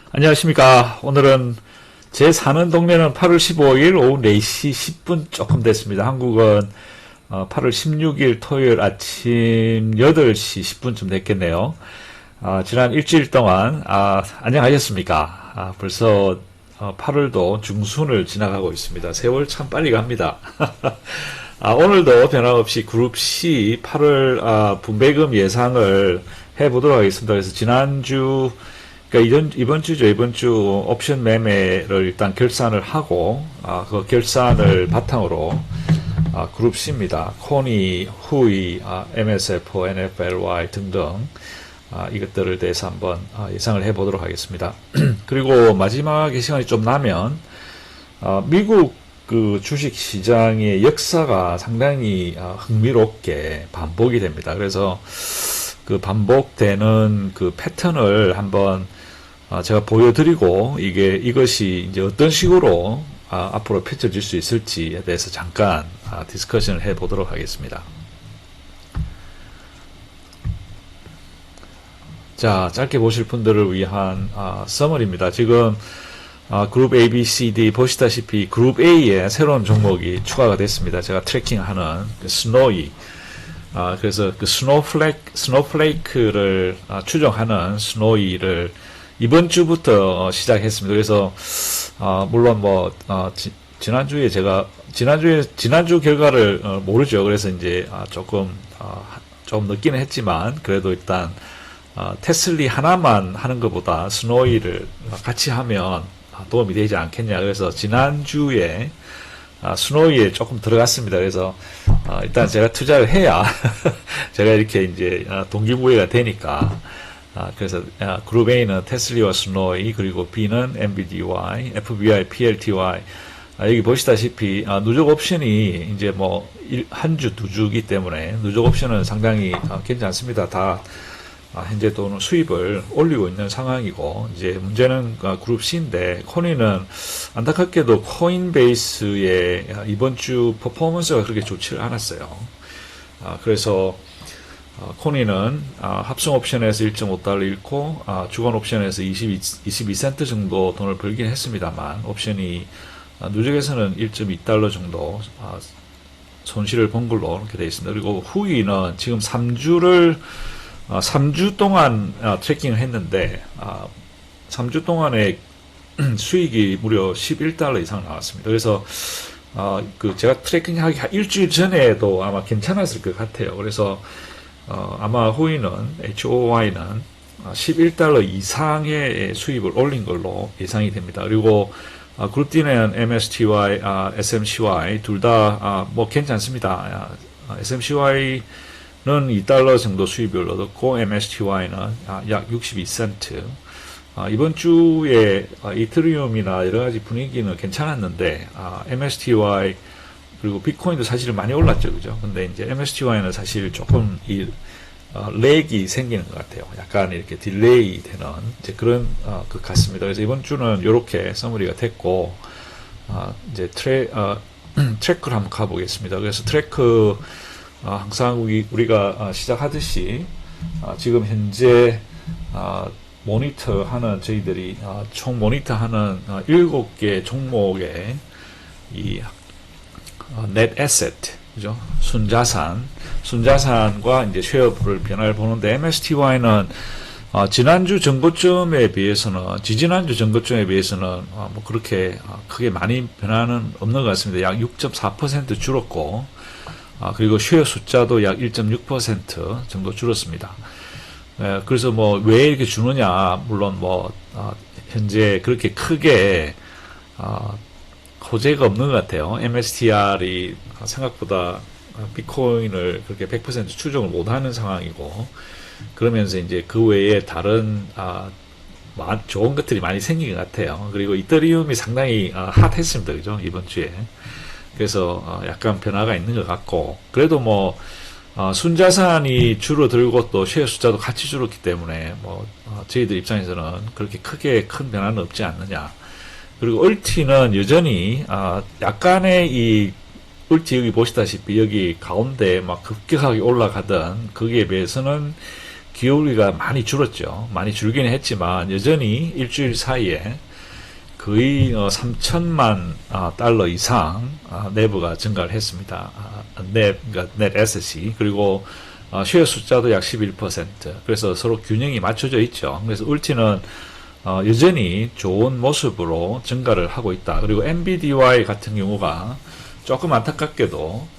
안녕하십니까. 오늘은 제 사는 동네는 8월 15일 오후 4시 10분 조금 됐습니다. 한국은 8월 16일 토요일 아침 8시 10분쯤 됐겠네요. 지난 일주일 동안 안녕하셨습니까? 벌써 8월도 중순을 지나가고 있습니다. 세월 참 빨리 갑니다. 오늘도 변함없이 그룹 C 8월 분배금 예상을 해보도록 하겠습니다. 그래서 지난주 그러니까 이번 주죠. 이번 주 옵션 매매를 일단 결산을 하고, 그 결산을 바탕으로, 그룹 C입니다. 코니, 후이, MSF, NFLY 등등, 이것들을 대해서 한번 예상을 해보도록 하겠습니다. 그리고 마지막에 시간이 좀 나면, 미국 그 주식 시장의 역사가 상당히 흥미롭게 반복이 됩니다. 그래서 그 반복되는 그 패턴을 한번 제가 보여드리고 이것이 이제 어떤 식으로 앞으로 펼쳐질 수 있을지에 대해서 잠깐 디스커션을 해보도록 하겠습니다. 자, 짧게 보실 분들을 위한 서머리입니다. 지금 그룹 A, B, C, D 보시다시피 그룹 A에 새로운 종목이 추가가 됐습니다. 제가 트래킹하는 그 스노이. 그래서 그 스노플레이크를 추종하는 스노이를 이번 주부터 시작했습니다. 그래서 물론 지난주 결과를 모르죠. 그래서 이제 조금 늦기는 했지만 그래도 일단 테슬리 하나만 하는 것보다 스노이를 같이 하면 도움이 되지 않겠냐. 그래서 지난주에 스노이에 조금 들어갔습니다. 그래서 일단 제가 투자를 해야 제가 이렇게 이제 동기부여가 되니까 그래서 그룹 A는 테슬리와 스노이, 그리고 B는 MBDY, FBI, PLTY. 여기 보시다시피 누적 옵션이 이제 뭐 한 주, 두 주기 때문에 누적 옵션은 상당히 괜찮습니다. 다 현재 또는 수입을 올리고 있는 상황이고, 이제 문제는 그룹 C인데, 코니는 안타깝게도 코인베이스의 이번 주 퍼포먼스가 그렇게 좋지를 않았어요. 그래서 코니는 합성 옵션에서 1.5달러 잃고 주간 옵션에서 22센트 정도 돈을 벌긴 했습니다만, 옵션이 누적에서는 1.2달러 정도 손실을 본 걸로 이렇게 되어 있습니다. 그리고 후이는 지금 3주 동안 트래킹을 했는데 3주 동안에 수익이 무려 11달러 이상 나왔습니다. 그래서 제가 트래킹하기 일주일 전에도 아마 괜찮았을 것 같아요. 그래서 아마 후이는 HOY는 11달러 이상의 수입을 올린 걸로 예상이 됩니다. 그리고 그룹 D는 MSTY, SMCY 둘 다 뭐 괜찮습니다. SMCY는 2달러 정도 수입을 얻었고 MSTY는 약 62센트. 이번 주에 이더리움이나 여러 가지 분위기는 괜찮았는데 MSTY 그리고 비트코인도 사실 많이 올랐죠, 그죠? 근데 이제 MSTY는 사실 조금 렉이 생기는 것 같아요. 약간 이렇게 딜레이 되는 이제 그런 것 같습니다. 그래서 이번 주는 이렇게 서머리가 됐고, 이제 트래크를 한번 가보겠습니다. 그래서 트래크 항상 우리가 시작하듯이 지금 현재 모니터하는 저희들이 총 모니터하는 7개 종목의 이 net asset, 그죠? 순자산과 이제 쉐어를 변화를 보는데 MSTY는 지난주 정고점에 비해서는 지지난주 정고점에 비해서는 뭐 그렇게 크게 많이 변화는 없는 것 같습니다. 약 6.4% 줄었고 그리고 쉐어 숫자도 약 1.6% 정도 줄었습니다. 그래서 뭐 왜 이렇게 주느냐, 물론 현재 그렇게 크게 호재가 없는 것 같아요. MSTR이 생각보다 비트코인을 그렇게 100% 추종을 못하는 상황이고, 그러면서 이제 그 외에 다른 좋은 것들이 많이 생긴 것 같아요. 그리고 이더리움이 상당히 핫했습니다, 그죠? 이번 주에. 그래서 약간 변화가 있는 것 같고, 그래도 순자산이 줄어들고 또 쉐어 숫자도 같이 줄었기 때문에 저희들 입장에서는 그렇게 크게 큰 변화는 없지 않느냐. 그리고 을티는 여전히 약간의 이 을티 여기 보시다시피 여기 가운데 막 급격하게 올라가던 거기에 비해서는 기울기가 많이 줄었죠. 많이 줄기는 했지만 여전히 일주일 사이에 거의 3천만 달러 이상 내부가 증가를 했습니다. 그러니까 넷 에셋이. 그리고 쉐어 숫자도 약 11%. 그래서 서로 균형이 맞춰져 있죠. 그래서 울티는 여전히 좋은 모습으로 증가를 하고 있다. 그리고 NVDY 같은 경우가 조금 안타깝게도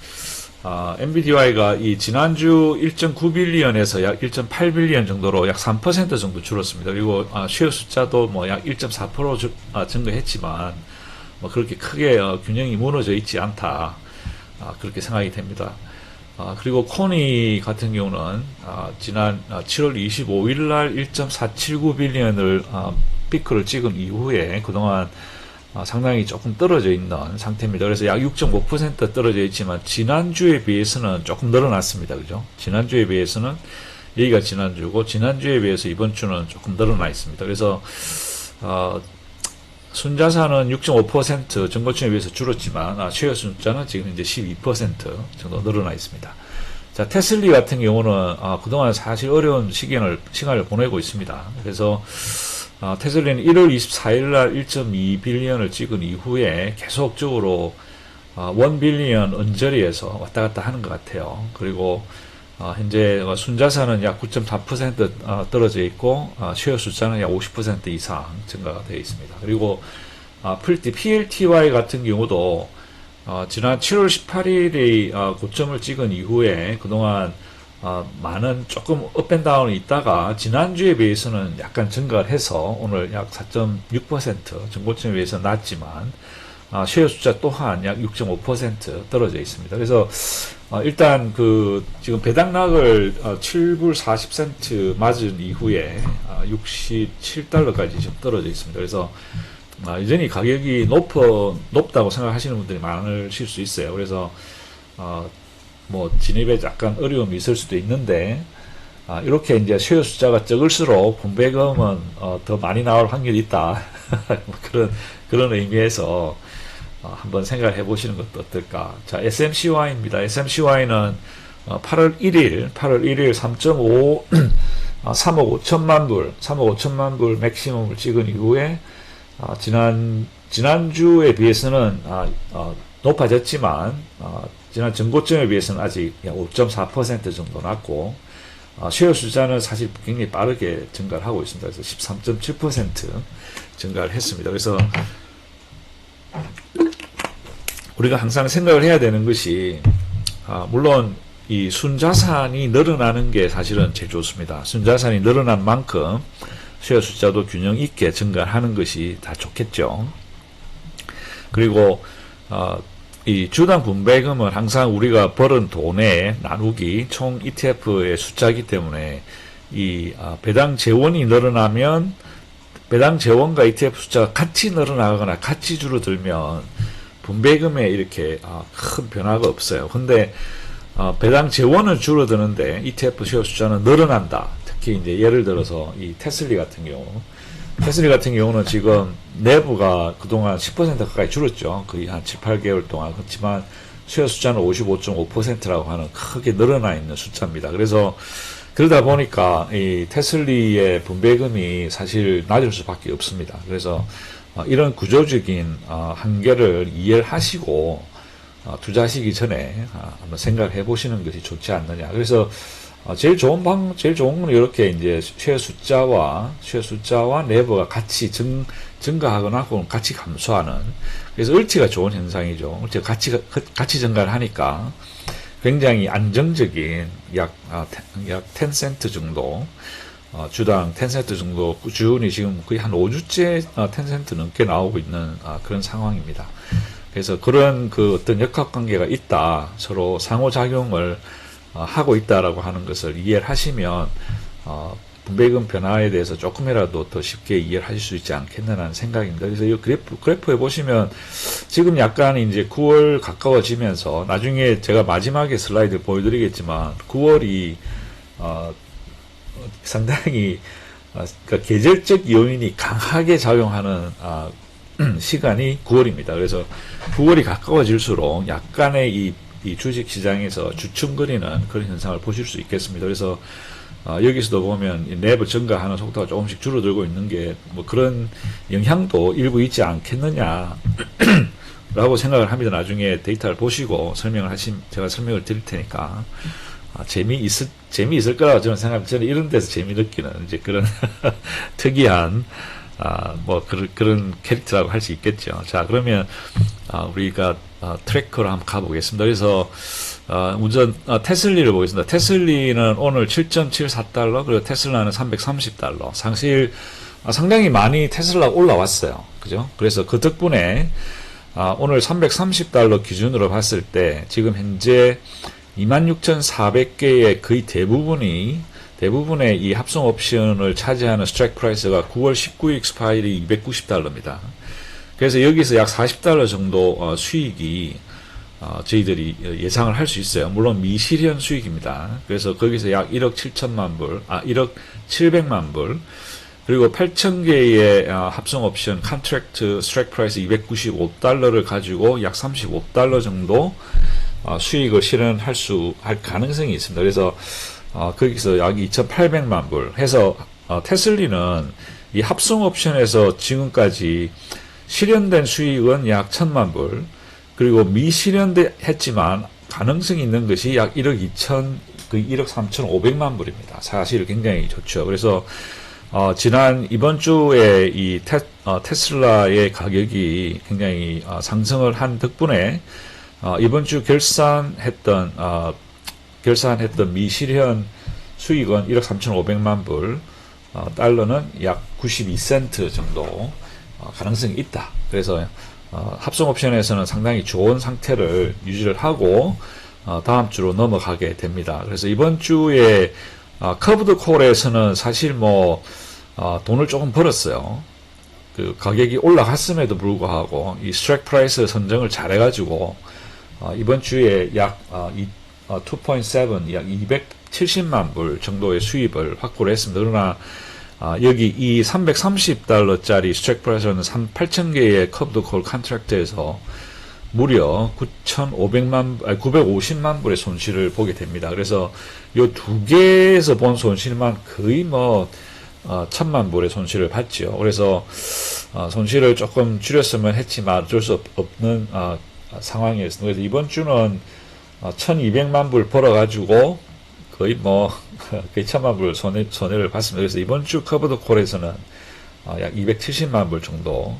NVDY가 이 지난주 1.9빌리언에서 약 1.8빌리언 정도로 약 3% 정도 줄었습니다. 그리고 쉐어 숫자도 뭐 약 1.4% 증가했지만 뭐 그렇게 크게 균형이 무너져 있지 않다. 그렇게 생각이 됩니다. 그리고 코니 같은 경우는 지난 7월 25일 날 1.479빌리언을 피크를 찍은 이후에 그동안 상당히 조금 떨어져 있는 상태입니다. 그래서 약 6.5% 떨어져 있지만 지난주에 비해서는 조금 늘어났습니다. 그죠? 지난주에 비해서는 여기가 지난주고 지난주에 비해서 이번 주는 조금 늘어나 있습니다. 그래서 순자산은 6.5% 전고점에 비해서 줄었지만 쉐어 숫자는 지금 이제 12% 정도 늘어나 있습니다. 자, 테슬리 같은 경우는 그동안 사실 어려운 시간을 보내고 있습니다. 그래서 테슬리는 1월 24일 날 1.2빌리언을 찍은 이후에 계속적으로 1빌리언 언저리에서 왔다 갔다 하는 것 같아요. 그리고 현재 순자산은 약 9.4% 떨어져 있고 쉐어 숫자는 약 50% 이상 증가가 되어 있습니다. 그리고 PLTY 같은 경우도 지난 7월 18일에 고점을 찍은 이후에 그동안 많은 조금 업앤다운이 있다가 지난주에 비해서는 약간 증가를 해서 오늘 약 4.6% 전고점에 비해서 낮지만 쉐어 숫자 또한 약 6.5% 떨어져 있습니다. 그래서 일단 지금 배당락을 7불 40센트 맞은 이후에 67달러까지 좀 떨어져 있습니다. 그래서 여전히 가격이 높다고 생각하시는 분들이 많으실 수 있어요. 그래서 뭐 진입에 약간 어려움이 있을 수도 있는데 이렇게 이제 쉐어 숫자가 적을수록 분배금은 더 많이 나올 확률이 있다. 그런 의미에서 한번 생각을 해보시는 것도 어떨까. 자, SMCY입니다. SMCY는 8월 1일 3.5 3억 5천만 불 맥시멈을 찍은 이후에 지난주에 비해서는 높아졌지만 지난 전고점에 비해서는 아직 5.4% 정도 낮고 쉐어 숫자는 사실 굉장히 빠르게 증가를 하고 있습니다. 그래서 13.7% 증가를 했습니다. 그래서 우리가 항상 생각을 해야 되는 것이 물론 이 순자산이 늘어나는 게 사실은 제일 좋습니다. 순자산이 늘어난 만큼 쉐어 숫자도 균형 있게 증가하는 것이 다 좋겠죠. 그리고 이 주당 분배금은 항상 우리가 벌은 돈의 나누기 총 ETF의 숫자이기 때문에 이 배당 재원이 늘어나면 배당 재원과 ETF 숫자가 같이 늘어나거나 같이 줄어들면 분배금에 이렇게 큰 변화가 없어요. 근데 배당 재원은 줄어드는데 ETF 쉐어 숫자는 늘어난다. 특히 이제 예를 들어서 이 테슬리 같은 경우는 지금 내부가 그동안 10% 가까이 줄었죠. 거의 한 7, 8개월 동안. 그렇지만 쉐어 숫자는 55.5%라고 하는 크게 늘어나 있는 숫자입니다. 그래서 그러다 보니까 이 테슬리의 분배금이 사실 낮을 수밖에 없습니다. 그래서 이런 구조적인 한계를 이해를 하시고 투자하시기 전에 한번 생각을 해보시는 것이 좋지 않느냐. 그래서 제일 좋은 건 이렇게 이제 쉐어 숫자와 내부가 같이 증가하거나 혹은 같이 감소하는. 그래서 을티가 좋은 현상이죠. 을티가 같이 증가를 하니까 굉장히 안정적인 약 10센트 정도, 주당 10센트 정도 꾸준히 지금 거의 한 5주째 10센트 넘게 나오고 있는 그런 상황입니다. 그래서 그런 어떤 역학관계가 있다, 서로 상호작용을 하고 있다라고 하는 것을 이해를 하시면 분배금 변화에 대해서 조금이라도 더 쉽게 이해를 하실 수 있지 않겠느냐는 생각입니다. 그래서 이 그래프에 보시면 지금 약간 이제 9월 가까워지면서 나중에 제가 마지막에 슬라이드 보여드리겠지만 9월이 상당히 그러니까 계절적 요인이 강하게 작용하는 시간이 9월입니다. 그래서 9월이 가까워질수록 약간의 이 주식 시장에서 주춤거리는 그런 현상을 보실 수 있겠습니다. 그래서 여기서도 보면 이 랩을 증가하는 속도가 조금씩 줄어들고 있는 게 뭐 그런 영향도 일부 있지 않겠느냐 라고 생각을 합니다. 나중에 데이터를 보시고 제가 설명을 드릴 테니까 재미있을 거라고 저는 생각합니다. 저는 이런 데서 재미 느끼는 이제 그런 특이한 뭐 그런 캐릭터라고 할 수 있겠죠. 자, 그러면 우리가 트래커로 한번 가보겠습니다. 그래서 우선 테슬리를 보겠습니다. 테슬리는 오늘 7.74달러, 그리고 테슬라는 330달러. 사실 상당히 많이 테슬라가 올라왔어요. 그죠? 그래서 그 덕분에 오늘 330달러 기준으로 봤을 때 지금 현재 26,400개의 거의 대부분의 이 합성 옵션을 차지하는 스트라이크 프라이스가 9월 19일 익스파일이 290달러입니다. 그래서 여기서 약 40달러 정도 수익이 저희들이 예상을 할 수 있어요. 물론 미실현 수익입니다. 그래서 거기서 약 1억 7천만 불, 1억 700만 불, 그리고 8,000개의 합성 옵션 컨트랙트 스트라이크 프라이스 295달러를 가지고 약 35달러 정도 수익을 할 가능성이 있습니다. 그래서 거기서 약 2,800만 불 해서 테슬리는 이 합성 옵션에서 지금까지 실현된 수익은 약 1,000만 불, 그리고 미실현했지만 가능성이 있는 것이 약 1억 3,500만 불입니다. 사실 굉장히 좋죠. 그래서 이번 주에 이 테슬라의 가격이 굉장히 상승을 한 덕분에 이번 주 결산했던 미실현 수익은 1억 3,500만 불, 달러는 약 92센트 정도 가능성이 있다. 그래서 합성 옵션에서는 상당히 좋은 상태를 유지를 하고 다음 주로 넘어가게 됩니다. 그래서 이번 주에 커브드 콜에서는 사실 돈을 조금 벌었어요. 그 가격이 올라갔음에도 불구하고 이 스트라이크 프라이스 선정을 잘해가지고 이번 주에 약 2.7, 약 270만 불 정도의 수입을 확보를 했습니다. 그러나 여기 이 330달러짜리 스트라이크 프라이스는 8,000개의 커브드 콜 컨트랙트에서 무려 950만 불의 손실을 보게 됩니다. 그래서 이 두 개에서 본 손실만 거의 1,000만 불의 손실을 봤죠. 그래서 손실을 조금 줄였으면 했지만 어쩔 수 없는 상황이었습니다. 그래서 이번 주는 1,200만 불 벌어가지고 거의 1,000만 불 손해를 봤습니다. 그래서 이번 주 커브드 콜에서는 약 270만 불 정도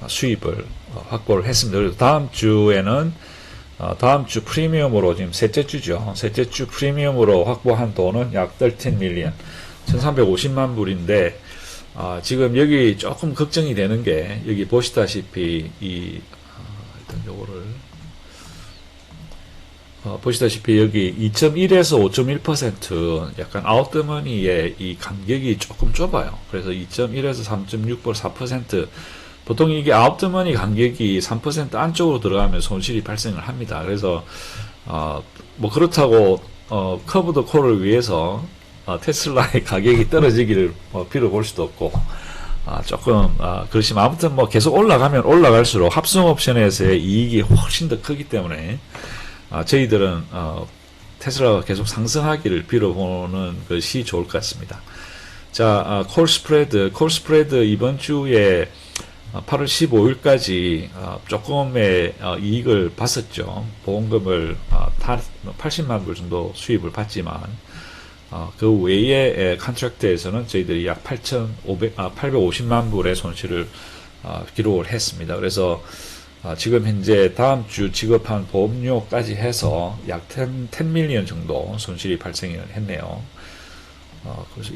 수입을 확보를 했습니다. 그래서 다음 주 프리미엄으로 지금 셋째 주죠. 셋째 주 프리미엄으로 확보한 돈은 약 13 밀리언, 1,350만 불인데, 지금 여기 조금 걱정이 되는 게, 여기 보시다시피 일단 요거를 보시다시피 여기 2.1에서 5.1% 약간 아웃더머니의 이 간격이 조금 좁아요. 그래서 2.1에서 3.6% 4%, 보통 이게 아웃더머니 간격이 3% 안쪽으로 들어가면 손실이 발생을 합니다. 그래서 그렇다고 커브드 콜을 위해서 테슬라의 가격이 떨어지기를 빌어볼 수도 없고, 조금 그렇지만 아무튼 계속 올라가면 올라갈수록 합성 옵션에서의 이익이 훨씬 더 크기 때문에 저희들은 테슬라가 계속 상승하기를 빌어보는 것이 좋을 것 같습니다. 자, 콜 스프레드 이번 주에 8월 15일까지 조금의 이익을 봤었죠. 보험금을 80만 불 정도 수입을 받지만 그 외의 컨트랙트에서는 저희들이 약 850만 불의 손실을 기록을 했습니다. 그래서 지금 현재 다음 주 지급한 보험료까지 해서 약 10 밀리언 정도 손실이 발생을 했네요. 그래서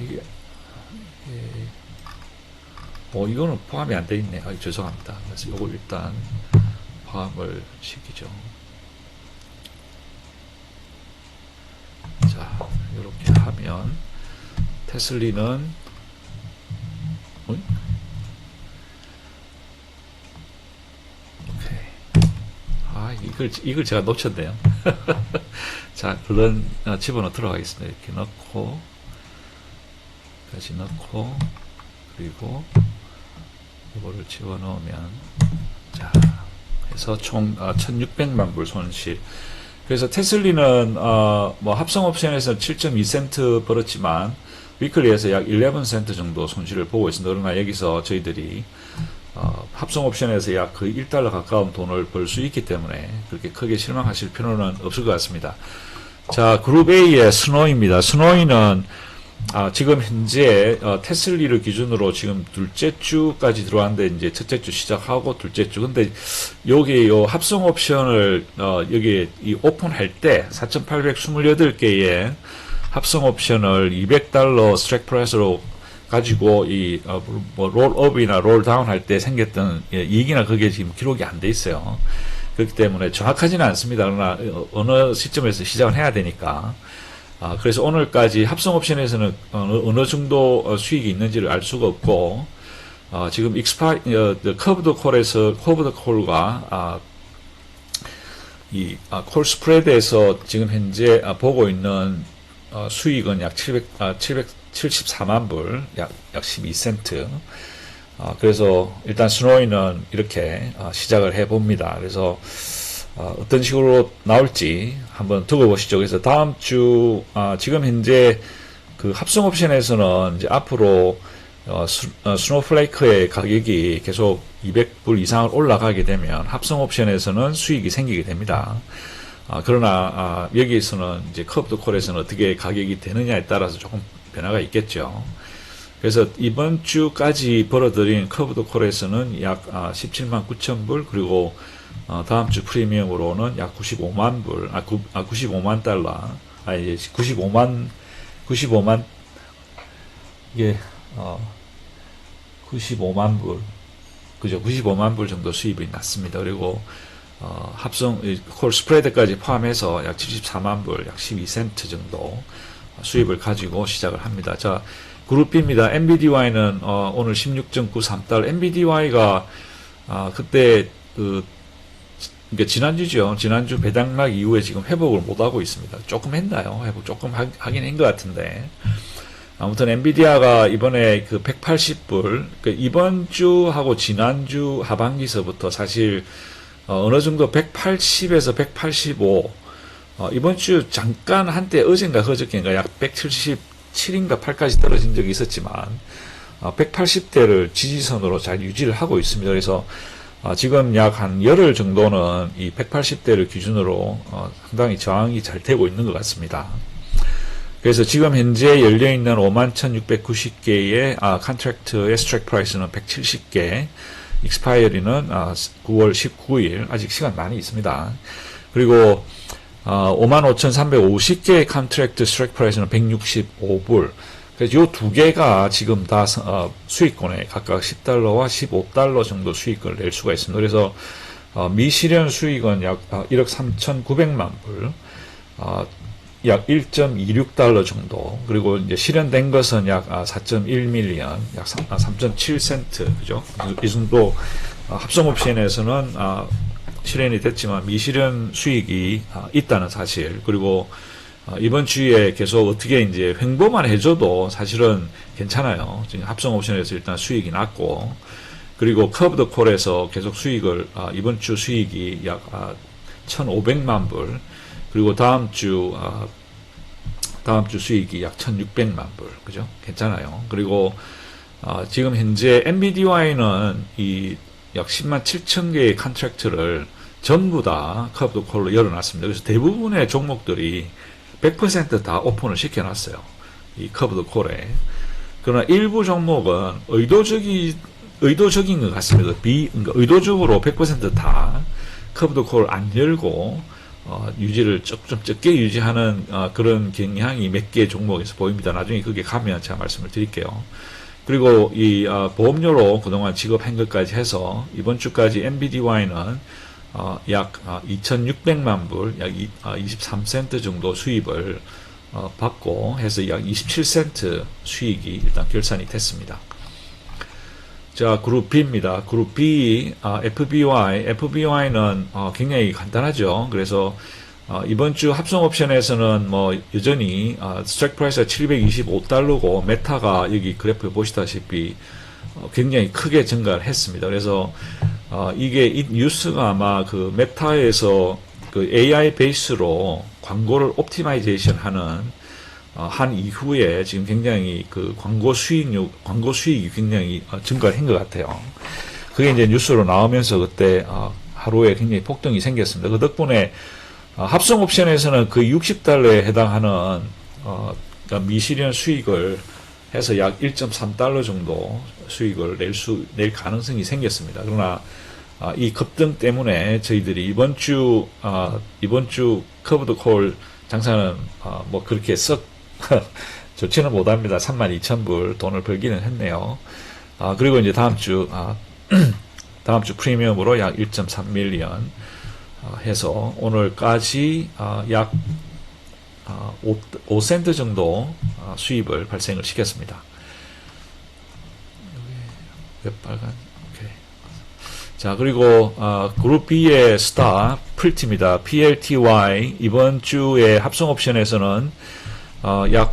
이거는 포함이 안 돼 있네. 죄송합니다. 그래서 이걸 일단 포함을 시키죠. 자, 이렇게 하면 테슬리는 이걸 제가 놓쳤네요. 자, 그런 집어넣어 들어가겠습니다. 이렇게 넣고, 다시 넣고, 그리고 이거를 집어넣으면, 자, 해서 총 1,600만 불 손실. 그래서 테슬리는 뭐 합성 옵션에서 7.2센트 벌었지만 위클리에서 약 11센트 정도 손실을 보고 있습니다. 그러나 여기서 저희들이 합성 옵션에서 약 거의 1달러 가까운 돈을 벌 수 있기 때문에 그렇게 크게 실망하실 필요는 없을 것 같습니다. 자, 그룹 A의 스노이입니다. 스노이는 지금 현재 테슬리를 기준으로 지금 둘째 주까지 들어왔는데 이제 첫째 주 시작하고 둘째 주. 근데 여기 요 합성 옵션을 여기 이 오픈할 때 4,828개의 합성 옵션을 200달러 스트라이크 프라이스로 가지고 이 뭐 롤업이나 롤다운 할 때 생겼던 이익이나 그게 지금 기록이 안 돼 있어요. 그렇기 때문에 정확하지는 않습니다. 그러나 어느 시점에서 시작을 해야 되니까. 그래서 오늘까지 합성 옵션에서는 어느 정도 수익이 있는지를 알 수가 없고, 지금 커브드 콜과 콜 스프레드에서 지금 현재 보고 있는 수익은 약 774만 불, 약 12센트. 그래서 일단 스노이는 이렇게 시작을 해봅니다. 그래서 어떤 식으로 나올지 한번 두고 보시죠. 그래서 다음 주 지금 현재 그 합성 옵션에서는 이제 앞으로 스노플레이크의 가격이 계속 200불 이상을 올라가게 되면 합성 옵션에서는 수익이 생기게 됩니다. 그러나 여기에서는 이제 커브드 콜에서는 어떻게 가격이 되느냐에 따라서 조금 변화가 있겠죠. 그래서 이번 주까지 벌어들인 커브드 콜에서는 약 17만 9천 불, 그리고 다음 주 프리미엄으로는 약 95만 불, 95만 달러, 95만, 이게, 95만 불, 그죠? 95만 불 정도 수입이 났습니다. 그리고, 합성, 콜 스프레드까지 포함해서 약 74만 불, 약 12센트 정도 수입을 가지고 시작을 합니다. 자, 그룹 B입니다. NBDY는, 오늘 16.93달러, NBDY가, 그때, 그러니까 지난주죠. 지난주 배당락 이후에 지금 회복을 못하고 있습니다. 조금 했나요? 회복 조금 하긴 한 것 같은데. 아무튼 엔비디아가 이번에 그 180불, 그 이번 주하고 지난주 하반기서부터 사실 어느 정도 180에서 185, 이번 주 잠깐 한때 어젠가 그저께인가 약 177인가 8까지 떨어진 적이 있었지만 180대를 지지선으로 잘 유지를 하고 있습니다. 그래서 지금 약 한 열흘 정도는 이 180대를 기준으로 상당히 저항이 잘 되고 있는 것 같습니다. 그래서 지금 현재 열려있는 51,690개의 컨트랙트의 스트라이크 프라이스는 170개, 익스파이어리는 9월 19일, 아직 시간 많이 있습니다. 그리고 55,350개의 컨트랙트 스트라이크 프라이스는 165불. 그래서 요 두 개가 지금 다 수익권에 각각 10달러와 15달러 정도 수익을 낼 수가 있습니다. 그래서 미실현 수익은 약 1억 3,900만 불, 약 1.26달러 정도, 그리고 이제 실현된 것은 약 4.1밀리언, 약 3.7센트, 그죠? 이 정도 합성 옵션에서는 실현이 됐지만 미실현 수익이 있다는 사실, 그리고 이번 주에 계속 어떻게 이제 횡보만 해줘도 사실은 괜찮아요. 지금 합성 옵션에서 일단 수익이 났고, 그리고 커브드 콜에서 계속 수익을, 이번 주 수익이 약 1,500만 불, 그리고 다음 주 수익이 약 1,600만 불, 그죠? 괜찮아요. 그리고, 지금 현재 NBDY는 이 약 10만 7천 개의 컨트랙트를 전부 다 커브드 콜로 열어놨습니다. 그래서 대부분의 종목들이 100% 다 오픈을 시켜놨어요. 이 커브드 콜에. 그러나 일부 종목은 의도적인 것 같습니다. 그러니까 의도적으로 100% 다 커브드 콜을 안 열고, 유지를 좀 적게 유지하는, 그런 경향이 몇 개 종목에서 보입니다. 나중에 그게 가면 제가 말씀을 드릴게요. 그리고 이, 보험료로 그동안 지급한 것까지 해서 이번 주까지 NBDY는 약 2,600만 불, 약 23센트 정도 수입을 받고 해서 약 27센트 수익이 일단 결산이 됐습니다. 자, 그룹 B입니다. 그룹 B, FBY는 굉장히 간단하죠. 그래서 이번 주 합성 옵션에서는 뭐 여전히 스트라이크 프라이스가 725달러고 메타가 여기 그래프 보시다시피 굉장히 크게 증가를 했습니다. 그래서 이게 이 뉴스가 아마 그 메타에서 그 그 AI 베이스로 광고를 옵티마이제이션 하는 한 이후에 지금 굉장히 그 광고 수익이 굉장히 증가를 한 것 같아요. 그게 이제 뉴스로 나오면서 그때 하루에 굉장히 폭등이 생겼습니다. 그 덕분에 합성 옵션에서는 그 $60에 해당하는 그러니까 미실현 수익을 해서 약 1.3달러 정도 수익을 낼 가능성이 생겼습니다. 그러나 이 급등 때문에 저희들이 이번 주 커브드 콜 장사는 뭐 그렇게 썩 좋지는 못합니다. 32,000불 돈을 벌기는 했네요. 그리고 이제 다음 주 프리미엄으로 약 1.3밀리언 해서 오늘까지 약 5센트 정도 수입을 발생을 시켰습니다. 왜 빨간? 오케이. 자, 그리고 그룹 B의 스타 풀티입니다. PLTY 이번 주에 합성 옵션에서는 약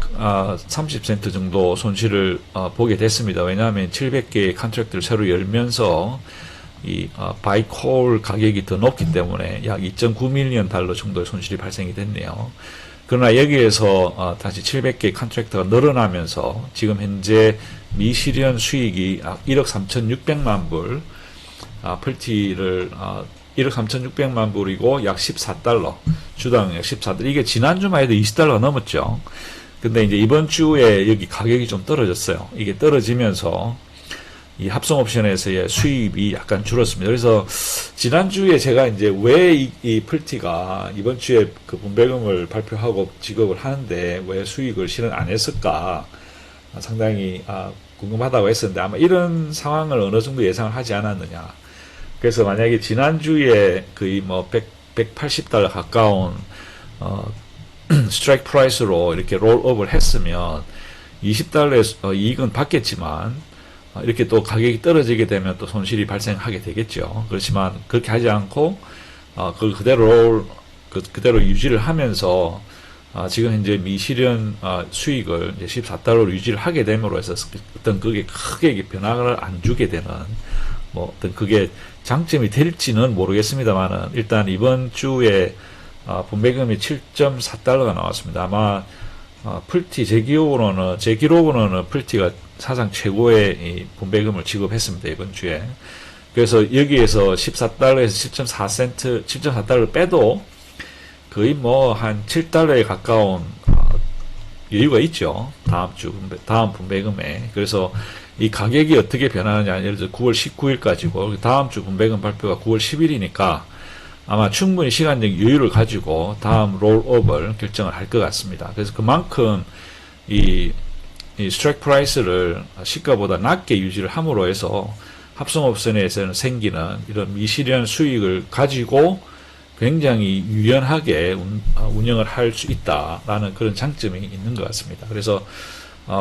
30센트 정도 손실을 보게 됐습니다. 왜냐하면 700개의 컨트랙트를 새로 열면서 이 바이콜 가격이 더 높기 때문에 약 2.9밀리언 달러 정도의 손실이 발생이 됐네요. 그러나 여기에서 다시 700개의 컨트랙트가 늘어나면서 지금 현재 미실현 수익이 1억 3,600만 불, 풀티를 1억 3,600만 불이고 약 14달러, 주당 약 14달러. 이게 지난주만 해도 20달러 넘었죠. 근데 이제 이번 주에 여기 가격이 좀 떨어졌어요. 이게 떨어지면서 이 합성 옵션에서의 수입이 약간 줄었습니다. 그래서 지난주에 제가 이제 왜 이 풀티가 이번 주에 그 분배금을 발표하고 지급을 하는데 왜 수익을 실현 안 했을까 상당히 궁금하다고 했었는데 아마 이런 상황을 어느 정도 예상을 하지 않았느냐. 그래서 만약에 지난주에 거의 뭐 180달러 가까운 스트라이크 프라이스로 이렇게 롤업을 했으면 20달러의 이익은 받겠지만 이렇게 또 가격이 떨어지게 되면 또 손실이 발생하게 되겠죠. 그렇지만 그렇게 하지 않고 그걸 그대로 유지를 하면서 지금 현재 미실현 수익을 이제 14달러로 유지를 하게 됨으로 해서 어떤 그게 크게 변화를 안 주게 되는 뭐 어떤 그게 장점이 될지는 모르겠습니다만은 일단 이번 주에 분배금이 7.4달러가 나왔습니다. 아마 풀티 제 기록으로는 풀티가 사상 최고의 이 분배금을 지급했습니다. 이번 주에. 그래서 여기에서 14달러에서 7.4달러를 빼도 거의 뭐 한 7달러에 가까운 여유가 있죠. 다음 분배금에. 그래서 이 가격이 어떻게 변하느냐. 예를 들어 9월 19일까지고 다음 주 분배금 발표가 9월 10일이니까 아마 충분히 시간적 여유를 가지고 다음 롤업을 결정을 할 것 같습니다. 그래서 그만큼 이 스트라이크 프라이스를 시가보다 낮게 유지를 함으로 해서 합성옵션에서는 생기는 이런 미실현 수익을 가지고 굉장히 유연하게 운영을 할 수 있다라는 그런 장점이 있는 것 같습니다. 그래서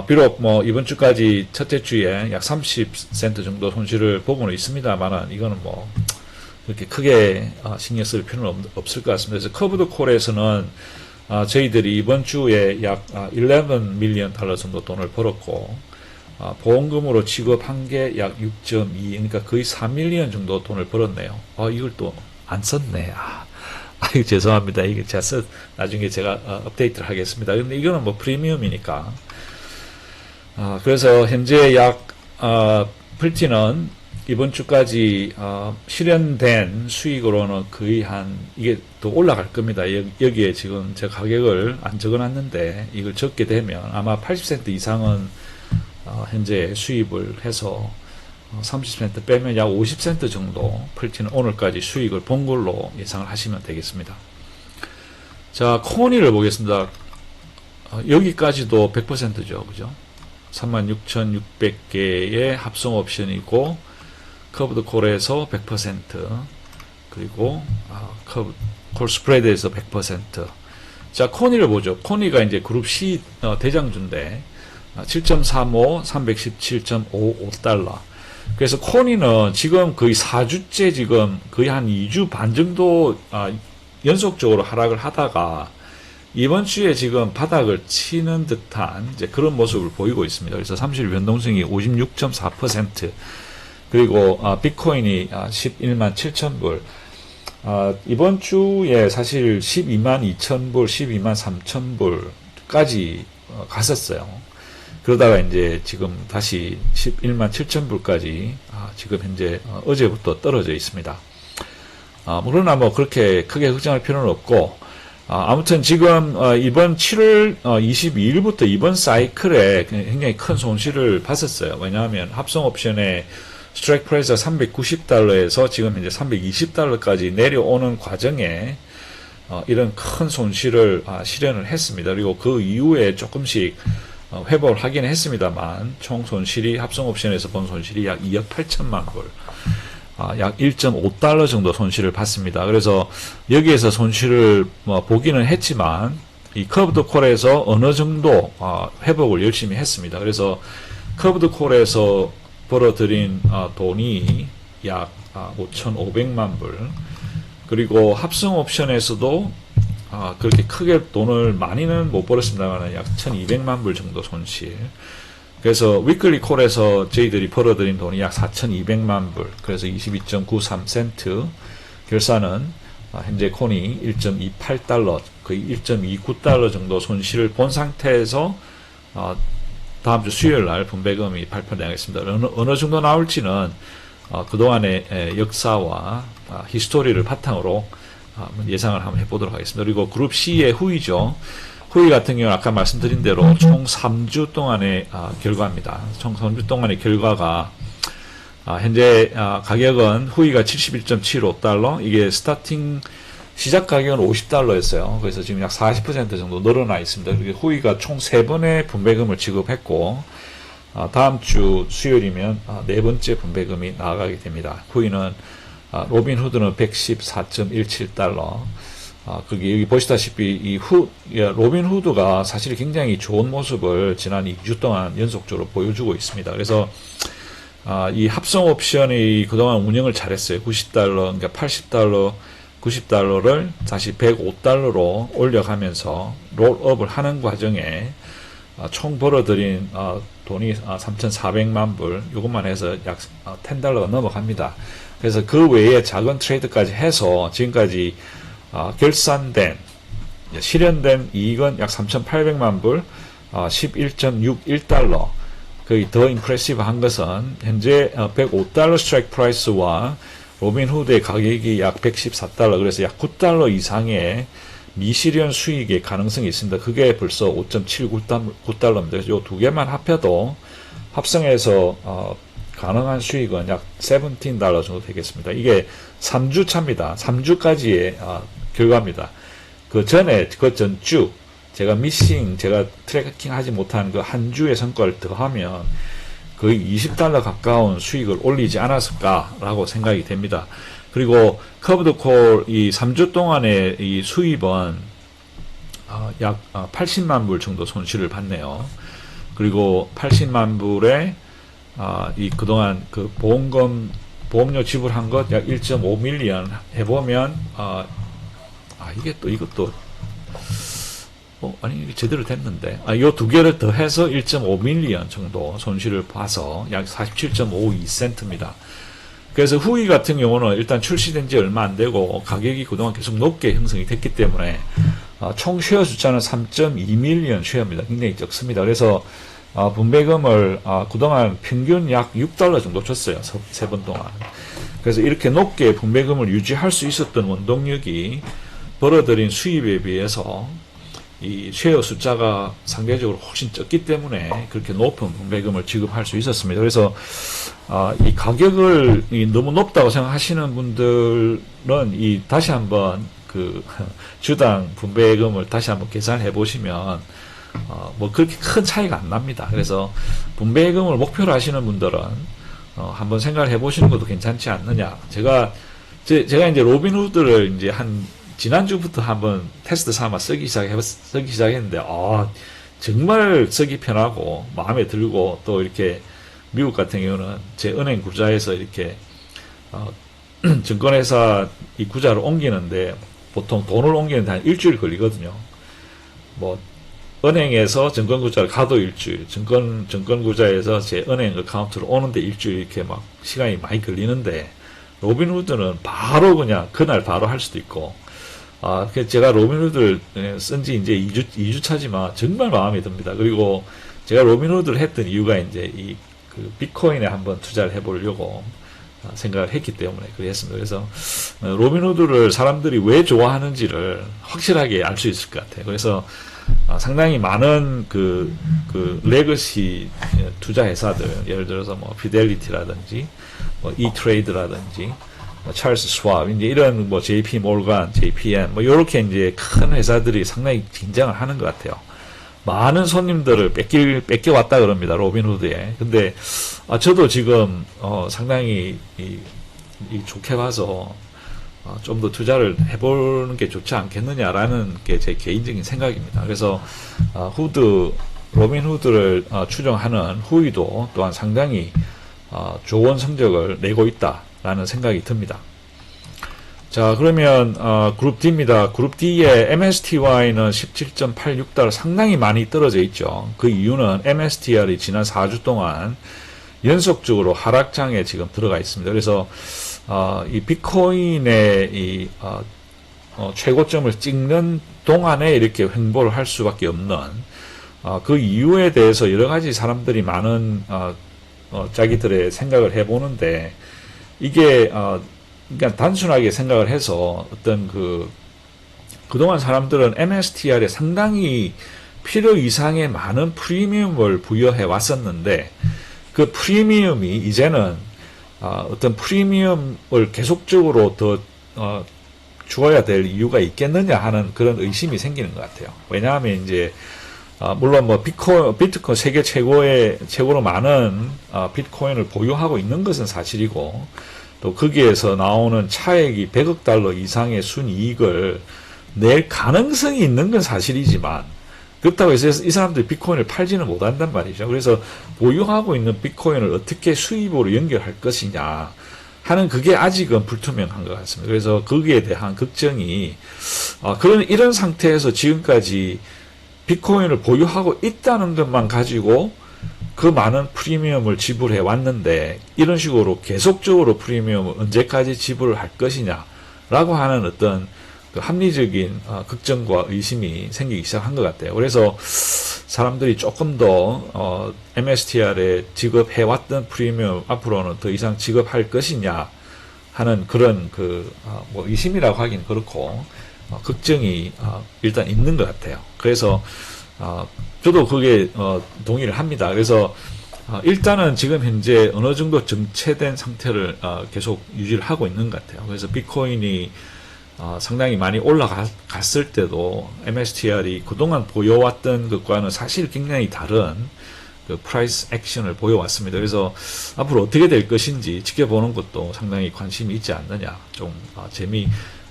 비록 뭐 이번 주까지 첫째 주에 약 30센트 정도 손실을 보고는 있습니다만은 이거는 뭐 그렇게 크게 신경 쓸 필요는 없을 것 같습니다. 그래서 커브드 콜에서는 저희들이 이번 주에 약 11밀리언 달러 정도 돈을 벌었고 보험금으로 지급한 게 약 6.2 그러니까 거의 4밀리언 정도 돈을 벌었네요. 이걸 또 안 썼네. 이거 죄송합니다. 이게 나중에 제가 업데이트를 하겠습니다. 근데 이거는 뭐 프리미엄이니까. 그래서 현재 약 풀티는 이번 주까지 실현된 수익으로는 거의 이게 또 올라갈 겁니다. 여기에 지금 제가 가격을 안 적어놨는데 이걸 적게 되면 아마 80센트 이상은 현재 수입을 해서 30센트 빼면 약 50센트 정도 풀티는 오늘까지 수익을 본 걸로 예상을 하시면 되겠습니다. 자, 코니를 보겠습니다. 여기까지도 100%죠. 그죠? 36,600개의 합성 옵션이고 커브드 콜에서 100% 그리고 콜 스프레드에서 100%. 자, 코니를 보죠. 코니가 이제 그룹 C 대장주인데 7.35, 317.55달러. 그래서 코니는 지금 거의 4주째 지금 거의 한 2주 반 정도 연속적으로 하락을 하다가 이번 주에 지금 바닥을 치는 듯한 이제 그런 모습을 보이고 있습니다. 그래서 30일 변동성이 56.4%. 그리고 비트코인이 11만 7천 불. 이번 주에 사실 12만 2천 불, 12만 3천 불까지 갔었어요. 그러다가 이제 지금 다시 11만 7천 불까지 지금 현재 어제부터 떨어져 있습니다. 그러나 뭐 그렇게 크게 걱정할 필요는 없고, 아무튼 지금 이번 7월 22일부터 이번 사이클에 굉장히 큰 손실을 봤었어요. 왜냐하면 합성 옵션의 스트라이크 프라이스가 390달러에서 지금 이제 320달러까지 내려오는 과정에 이런 큰 손실을 실현을 했습니다. 그리고 그 이후에 조금씩 회복을 하긴 했습니다만 총 손실이 합성 옵션에서 본 손실이 약 2억 8천만 불, 약 1.5달러 정도 손실을 봤습니다. 그래서 여기에서 손실을 보기는 했지만 이 커브드 콜에서 어느 정도 회복을 열심히 했습니다. 그래서 커브드 콜에서 벌어들인 돈이 약 5,500만 불, 그리고 합성 옵션에서도 그렇게 크게 돈을 많이는 못 벌었습니다만 약 1,200만 불 정도 손실. 그래서 위클리 콜에서 저희들이 벌어들인 돈이 약 4,200만 불, 그래서 22.93센트, 결산은 현재 콘이 1.28달러, 거의 1.29달러 정도 손실을 본 상태에서 다음 주 수요일 날 분배금이 발표되겠습니다. 어느 정도 나올지는 그동안의 역사와 히스토리를 바탕으로 예상을 한번 해보도록 하겠습니다. 그리고 그룹 C의 후이죠. 후이 같은 경우는 아까 말씀드린 대로 총 3주 동안의 결과입니다. 총 3주 동안의 결과가 현재 가격은 후이가 71.75달러, 이게 스타팅 시작 가격은 50달러였어요. 그래서 지금 약 40% 정도 늘어나 있습니다. 그리고 후이가 총 3번의 분배금을 지급했고, 다음 주 수요일이면 네 번째 분배금이 나가게 됩니다. 후이는 로빈후드는 114.17달러. 여기 보시다시피 로빈후드가 사실 굉장히 좋은 모습을 지난 2주 동안 연속적으로 보여주고 있습니다. 그래서 이 합성 옵션이 그동안 운영을 잘했어요. 90달러, 그러니까 80달러, 90달러를 다시 105달러로 올려가면서 롤업을 하는 과정에 총 벌어들인 돈이 3,400만 불, 이것만 해서 약 10달러가 넘어갑니다. 그래서 그 외에 작은 트레이드까지 해서 지금까지 결산된, 실현된 이익은 약 3,800만 불, 11.61달러. 거의 더 임프레시브한 것은 현재 105달러 스트라이크 프라이스와 로빈후드의 가격이 약 114달러, 그래서 약 9달러 이상의 미실현 수익의 가능성이 있습니다. 그게 벌써 5.79달러입니다. 그래서 이 두 개만 합해도 합성해서 가능한 수익은 약 17달러 정도 되겠습니다. 이게 3주 차입니다. 3주까지의 결과입니다. 그 전에, 그 전주, 제가 트래킹 하지 못한 그 한 주의 성과를 더하면 거의 20달러 가까운 수익을 올리지 않았을까라고 생각이 됩니다. 그리고 커브드 콜 이 3주 동안의 이 수입은 약 80만 불 정도 손실을 봤네요. 그리고 80만 불에 이 그동안 그 보험료 지불한 것 약 1.5밀리언 해보면 이것도 아니 이게 제대로 됐는데 요 두 개를 더해서 1.5밀리언 정도 손실을 봐서 약 47.52센트입니다. 그래서 후이 같은 경우는 일단 출시된 지 얼마 안 되고 가격이 그동안 계속 높게 형성이 됐기 때문에 총 쉐어 숫자는 3.2밀리언 쉐어입니다. 굉장히 적습니다. 그래서 분배금을 그동안 평균 약 6달러 정도 줬어요. 세 번 동안. 그래서 이렇게 높게 분배금을 유지할 수 있었던 원동력이 벌어들인 수입에 비해서 이 쉐어 숫자가 상대적으로 훨씬 적기 때문에 그렇게 높은 분배금을 지급할 수 있었습니다. 그래서 이 가격을 너무 높다고 생각하시는 분들은 다시 한번 그 주당 분배금을 다시 한번 계산해 보시면 뭐 그렇게 큰 차이가 안 납니다. 그래서 분배금을 목표로 하시는 분들은 한번 생각을 해 보시는 것도 괜찮지 않느냐. 제가 이제 로빈후드를 이제 지난주부터 한번 테스트 삼아 쓰기 시작했는데, 정말 쓰기 편하고, 마음에 들고, 또 이렇게, 미국 같은 경우는 제 은행 구좌에서 이렇게, 증권회사 이 구좌를 옮기는데, 보통 돈을 옮기는데 한 일주일 걸리거든요. 은행에서 증권구좌를 가도 일주일, 증권구좌에서 제 은행 어카운트로 오는데 일주일 이렇게 막 시간이 많이 걸리는데, 로빈후드는 바로 그냥 그날 바로 할 수도 있고, 제가 로빈후드를 쓴 지 이제 2주 차지만 정말 마음에 듭니다. 그리고 제가 로빈후드를 했던 이유가 이제 그 비트코인에 한번 투자를 해보려고 생각을 했기 때문에 그랬습니다. 그래서 로빈후드를 사람들이 왜 좋아하는지를 확실하게 알 수 있을 것 같아요. 그래서 상당히 많은 그 레거시 투자 회사들, 예를 들어서 뭐 피델리티라든지 뭐 이트레이드라든지 찰스 스왑, 이제 이런 뭐 JP 몰간, JPM 뭐 요렇게 이제 큰 회사들이 상당히 긴장을 하는 것 같아요. 많은 손님들을 뺏겨왔다 그럽니다, 로빈후드에. 근데 저도 지금 상당히 좋게 봐서 좀 더 투자를 해보는 게 좋지 않겠느냐라는 게 제 개인적인 생각입니다. 그래서 로빈후드를 추종하는 후이도 또한 상당히 좋은 성적을 내고 있다라는 생각이 듭니다. 자, 그러면 그룹 D입니다. 그룹 D의 MSTY는 17.86달러, 상당히 많이 떨어져 있죠. 그 이유는 MSTR이 지난 4주 동안 연속적으로 하락장에 지금 들어가 있습니다. 그래서 이 비트코인의 최고점을 찍는 동안에 이렇게 횡보를 할 수밖에 없는 그 이유에 대해서 여러 가지 사람들이 많은 자기들의 생각을 해보는데, 이게 그러니까 단순하게 생각을 해서 어떤 그동안 사람들은 MSTR에 상당히 필요 이상의 많은 프리미엄을 부여해 왔었는데, 그 프리미엄이 이제는 어떤 프리미엄을 계속적으로 더 주어야 될 이유가 있겠느냐 하는 그런 의심이 생기는 것 같아요. 왜냐하면 이제 물론 뭐 비트코인 세계 최고로 많은 비트코인을 보유하고 있는 것은 사실이고, 또 거기에서 나오는 차액이 100억 달러 이상의 순이익을 낼 가능성이 있는 건 사실이지만, 그렇다고 해서 이 사람들이 비트코인을 팔지는 못한단 말이죠. 그래서 보유하고 있는 비트코인을 어떻게 수입으로 연결할 것이냐 하는 그게 아직은 불투명한 것 같습니다. 그래서 거기에 대한 걱정이 이런 상태에서 지금까지 비트코인을 보유하고 있다는 것만 가지고 그 많은 프리미엄을 지불해 왔는데, 이런 식으로 계속적으로 프리미엄을 언제까지 지불을 할 것이냐라고 하는 어떤 그 합리적인 걱정과 의심이 생기기 시작한 것 같아요. 그래서 사람들이 조금 더 MSTR에 지급해왔던 프리미엄 앞으로는 더 이상 지급할 것이냐 하는 그런 뭐 의심이라고 하긴 그렇고 걱정이 일단 있는 것 같아요. 그래서 저도 그게 동의를 합니다. 그래서 일단은 지금 현재 어느 정도 정체된 상태를 계속 유지를 하고 있는 것 같아요. 그래서 비트코인이 상당히 많이 올라갔을 때도 MSTR이 그동안 보여왔던 것과는 사실 굉장히 다른 그 프라이스 액션을 보여왔습니다. 그래서 앞으로 어떻게 될 것인지 지켜보는 것도 상당히 관심이 있지 않느냐. 좀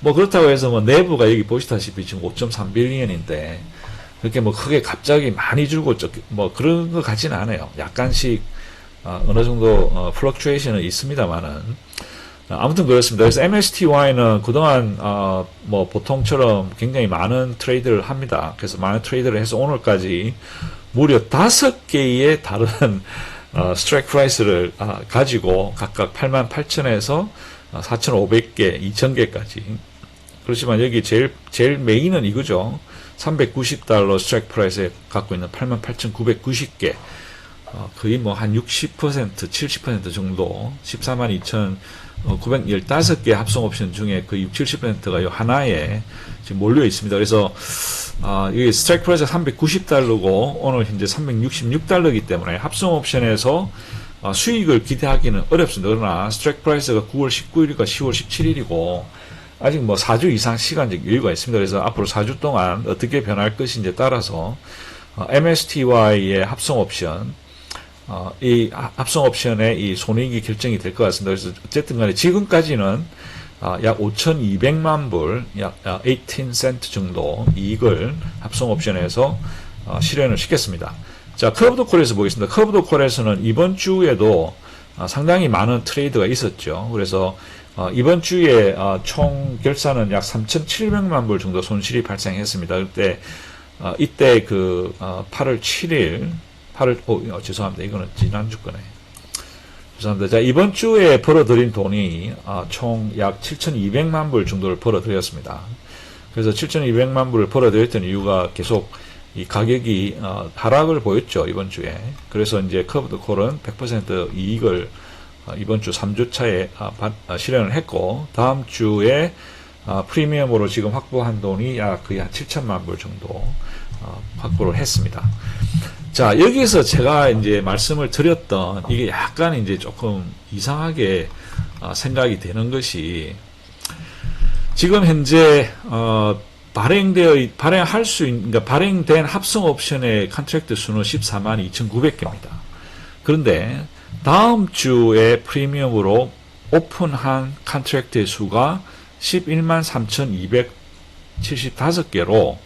뭐 그렇다고 해서 뭐 내부가 여기 보시다시피 지금 5.3 빌리언인데 그렇게 뭐 크게 갑자기 많이 줄고 뭐 그런 것 같지는 않아요. 약간씩 어느 정도 플럭추에이션은 있습니다만은 아무튼 그렇습니다. 그래서 MSTY는 그동안 뭐 보통처럼 굉장히 많은 트레이드를 합니다. 그래서 많은 트레이드를 해서 오늘까지 무려 5개의 다른 스트라이크 프라이스를 가지고 각각 88,000에서 4,500개, 2,000개까지. 그렇지만 여기 제일 메인은 이거죠. 390달러 스트라이크 프라이스에 갖고 있는 88,990개. 거의 뭐 한 60%, 70% 정도, 142,915개 합성 옵션 중에 거의 60, 70%가 이 하나에 지금 몰려 있습니다. 그래서, 이게 스트라이크 프라이스가 390달러고, 오늘 현재 366달러이기 때문에 합성 옵션에서 수익을 기대하기는 어렵습니다. 그러나 스트라이크 프라이스가 9월 19일과 10월 17일이고, 아직 뭐 4주 이상 시간적 여유가 있습니다. 그래서 앞으로 4주 동안 어떻게 변할 것인지에 따라서, MSTY의 합성 옵션, 이 합성 옵션의 이 손익이 결정이 될 것 같습니다. 그래서 어쨌든 간에 지금까지는 약 5,200만 불, 약 18센트 정도 이익을 합성 옵션에서 실현을 시켰습니다. 자, 커브드 콜에서 보겠습니다. 커브드 콜에서는 이번 주에도 상당히 많은 트레이드가 있었죠. 그래서 이번 주에 총 결산은 약 3,700만 불 정도 손실이 발생했습니다. 이때 8월 7일 죄송합니다. 이거는 지난주 거네. 죄송합니다. 자, 이번 주에 벌어들인 돈이 총 약 7,200만 불 정도를 벌어들였습니다. 그래서 7,200만 불을 벌어들였던 이유가 계속 이 가격이 하락을 보였죠, 이번 주에. 그래서 이제 커브드 콜은 100% 이익을 이번 주 3주차에 실현을 했고, 다음 주에 프리미엄으로 지금 확보한 돈이 약 거의 한 7천만 불 정도 확보를 했습니다. 자, 여기서 제가 이제 말씀을 드렸던 이게 약간 이제 조금 이상하게 생각이 되는 것이, 지금 현재 발행된 합성 옵션의 컨트랙트 수는 14만 2,900개입니다. 그런데 다음 주에 프리미엄으로 오픈한 컨트랙트의 수가 11만 3,275개로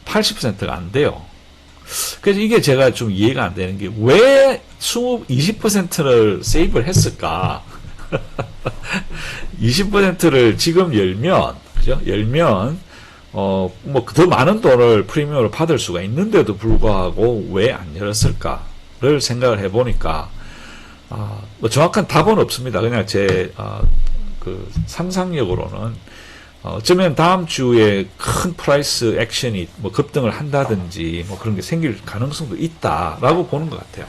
80%가 안 돼요. 그래서 이게 제가 좀 이해가 안 되는 게, 왜 20%를 세이브를 했을까? 20%를 지금 열면, 그죠? 열면, 뭐, 더 많은 돈을 프리미엄으로 받을 수가 있는데도 불구하고 왜 안 열었을까를 생각을 해보니까, 뭐 정확한 답은 없습니다. 그냥 제, 상상력으로는, 어쩌면 다음 주에 큰 프라이스 액션이 뭐 급등을 한다든지 뭐 그런 게 생길 가능성도 있다라고 보는 것 같아요.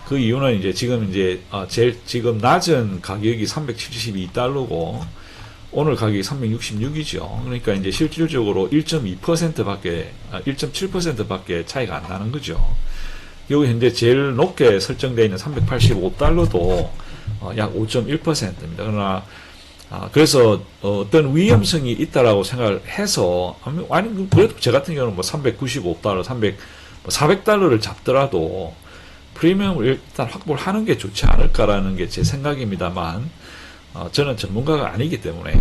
그 이유는 이제 지금 제일 지금 낮은 가격이 372달러고 오늘 가격이 366이죠. 그러니까 이제 실질적으로 1.2%밖에 1.7%밖에 차이가 안 나는 거죠. 여기 현재 제일 높게 설정되어 있는 385달러도 약 5.1%입니다. 그러나 그래서 어떤 위험성이 있다라고 생각을 해서, 아니 그래도 제 같은 경우는 뭐 395달러, 400달러를 잡더라도 프리미엄을 일단 확보를 하는 게 좋지 않을까라는 게 제 생각입니다만, 저는 전문가가 아니기 때문에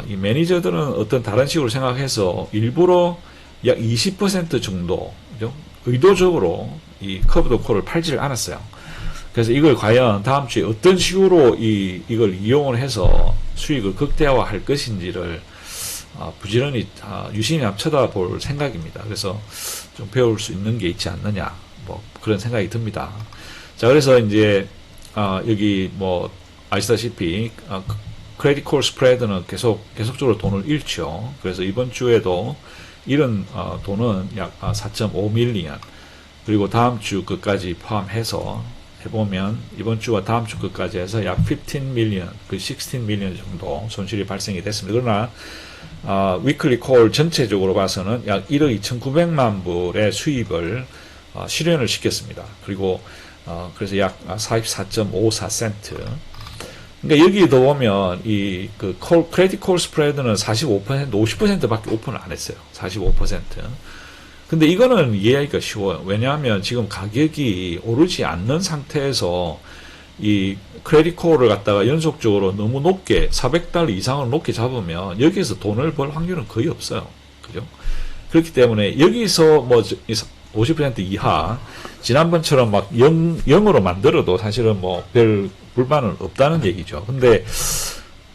이 매니저들은 어떤 다른 식으로 생각해서 일부러 약 20% 정도 의도적으로 이 커브드 콜을 팔지를 않았어요. 그래서 이걸 과연 다음 주에 어떤 식으로 이걸 이용을 해서 수익을 극대화할 것인지를 부지런히 유심히 쳐다볼 생각입니다. 그래서 좀 배울 수 있는 게 있지 않느냐, 뭐 그런 생각이 듭니다. 자, 그래서 이제 여기 뭐 아시다시피 크레딧 콜 스프레드는 계속적으로 돈을 잃죠. 그래서 이번 주에도 이런 돈은 약 4.5 밀리언, 그리고 다음 주 끝까지 포함해서 해보면 이번 주와 다음 주 끝까지 해서 약 15 밀리언, 16 밀리언 정도 손실이 발생이 됐습니다. 그러나 위클리 콜 전체적으로 봐서는 약 1억 2,900만 불의 수입을 실현을 시켰습니다. 그리고 그래서 약 44.54센트. 그러니까 여기도 보면 크레딧 콜 스프레드는 45%, 50%밖에 오픈을 안 했어요. 45%. 근데 이거는 이해하기가 쉬워요. 왜냐하면 지금 가격이 오르지 않는 상태에서 이 크레딧 콜을 갖다가 연속적으로 너무 높게 400달러 이상을 높게 잡으면 여기에서 돈을 벌 확률은 거의 없어요. 그죠? 그렇기 때문에 여기서 뭐 50% 이하, 지난번처럼 막 0으로 만들어도 사실은 뭐 별 불만은 없다는 얘기죠. 근데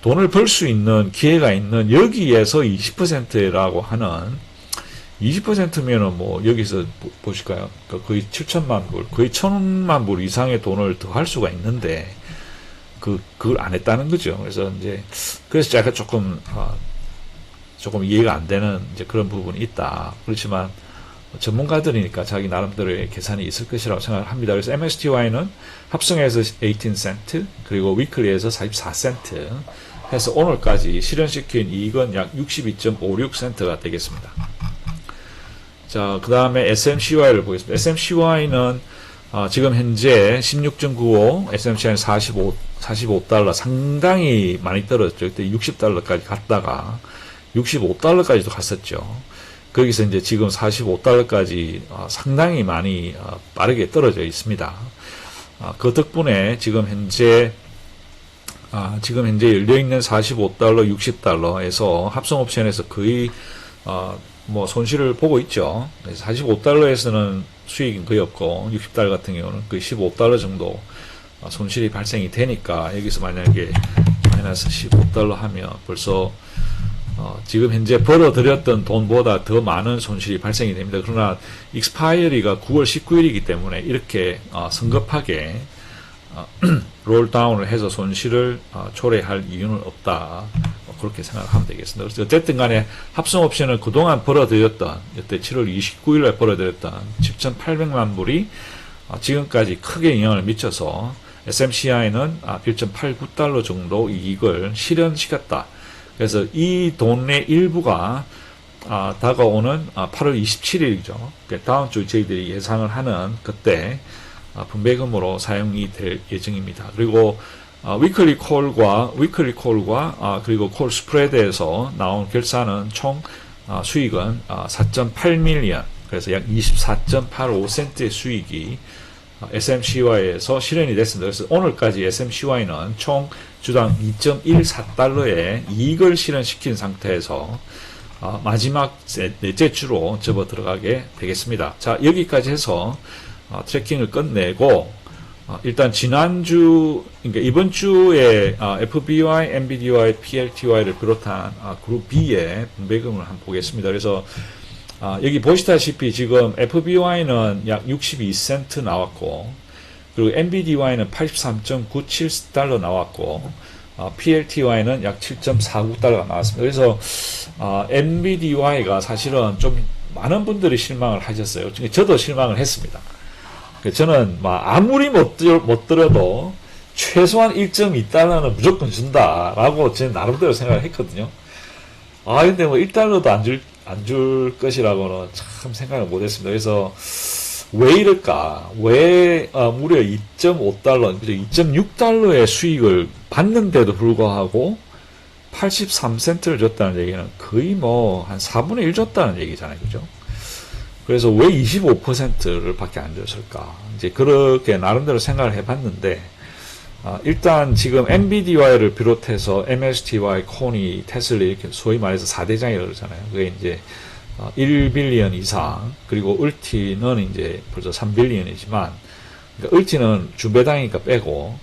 돈을 벌 수 있는 기회가 있는 여기에서 20%라고 하는 20%면은 뭐 여기서 보실까요? 거의 7천만 불, 거의 1,000만 불 이상의 돈을 더 할 수가 있는데 그걸 안 했다는 거죠. 그래서 제가 조금 이해가 안 되는 이제 그런 부분이 있다. 그렇지만 전문가들이니까 자기 나름대로의 계산이 있을 것이라고 생각을 합니다. 그래서 MSTY는 합성해서 18센트, 그리고 위클리에서 44센트 해서 오늘까지 실현시킨 이익은 약 62.56센트가 되겠습니다. 자, 그 다음에 SMCY를 보겠습니다. SMCY는 지금 현재 16.95, SMCY는 45달러, 상당히 많이 떨어졌죠. 그때 60달러까지 갔다가 65달러까지도 갔었죠. 거기서 이제 지금 45달러까지 상당히 많이 빠르게 떨어져 있습니다. 그 덕분에 지금 현재 열려있는 45달러, 60달러에서 합성 옵션에서 거의 뭐 손실을 보고 있죠. 45달러에서는 수익은 거의 없고 60달러 같은 경우는 거의 15달러 정도 손실이 발생이 되니까, 여기서 만약에 마이너스 15달러 하면 벌써 지금 현재 벌어들였던 돈보다 더 많은 손실이 발생이 됩니다. 그러나 익스파이어리가 9월 19일이기 때문에 이렇게 성급하게 롤다운을 해서 손실을 초래할 이유는 없다. 그렇게 생각하면 되겠습니다. 그래서 어쨌든 간에 합성 옵션을 그동안 벌어들였던, 이때 7월 29일에 벌어들였던 7,800만 불이 지금까지 크게 영향을 미쳐서 SMCI는 1.89달러 정도 이익을 실현시켰다. 그래서 이 돈의 일부가 다가오는 8월 27일이죠. 다음 주 저희들이 예상을 하는 그때 분배금으로 사용이 될 예정입니다. 그리고 위클리 콜과 그리고 콜 스프레드에서 나온 결산은 총 수익은 4.8밀리언, 그래서 약 24.85센트의 수익이 SMCY에서 실현이 됐습니다. 그래서 오늘까지 SMCY는 총 주당 2.14달러의 이익을 실현시킨 상태에서 마지막 넷째 주로 접어 들어가게 되겠습니다. 자, 여기까지 해서 트래킹을 끝내고 일단 지난주, 그러니까 이번 주에 FBY, MBDY, PLTY를 비롯한 그룹 B의 분배금을 한번 보겠습니다. 그래서 여기 보시다시피 지금 FBY는 약 62센트 나왔고, 그리고 MBDY는 83.97달러 나왔고, PLTY는 약 7.49달러가 나왔습니다. 그래서 MBDY가 사실은 좀 많은 분들이 실망을 하셨어요. 저도 실망을 했습니다. 저는 아무리 못 들어도 최소한 1.2달러는 무조건 준다라고 저는 나름대로 생각을 했거든요. 근데 1달러도 안 줄 것이라고는 참 생각을 못 했습니다. 그래서 왜 이럴까? 왜 무려 2.5달러, 2.6달러의 수익을 받는데도 불구하고 83센트를 줬다는 얘기는 거의 한 4분의 1 줬다는 얘기잖아요. 그죠? 그래서 왜 25%를 밖에 안 줬을까? 이제 그렇게 나름대로 생각을 해봤는데, 일단 지금 MBDY를 비롯해서 MSTY, 코니, 테슬라 이렇게 소위 말해서 4대장이라고 그러잖아요. 그게 이제 1빌리언 이상, 그리고 을티는 이제 벌써 3빌리언이지만, 그러니까 을티는 주배당이니까 빼고,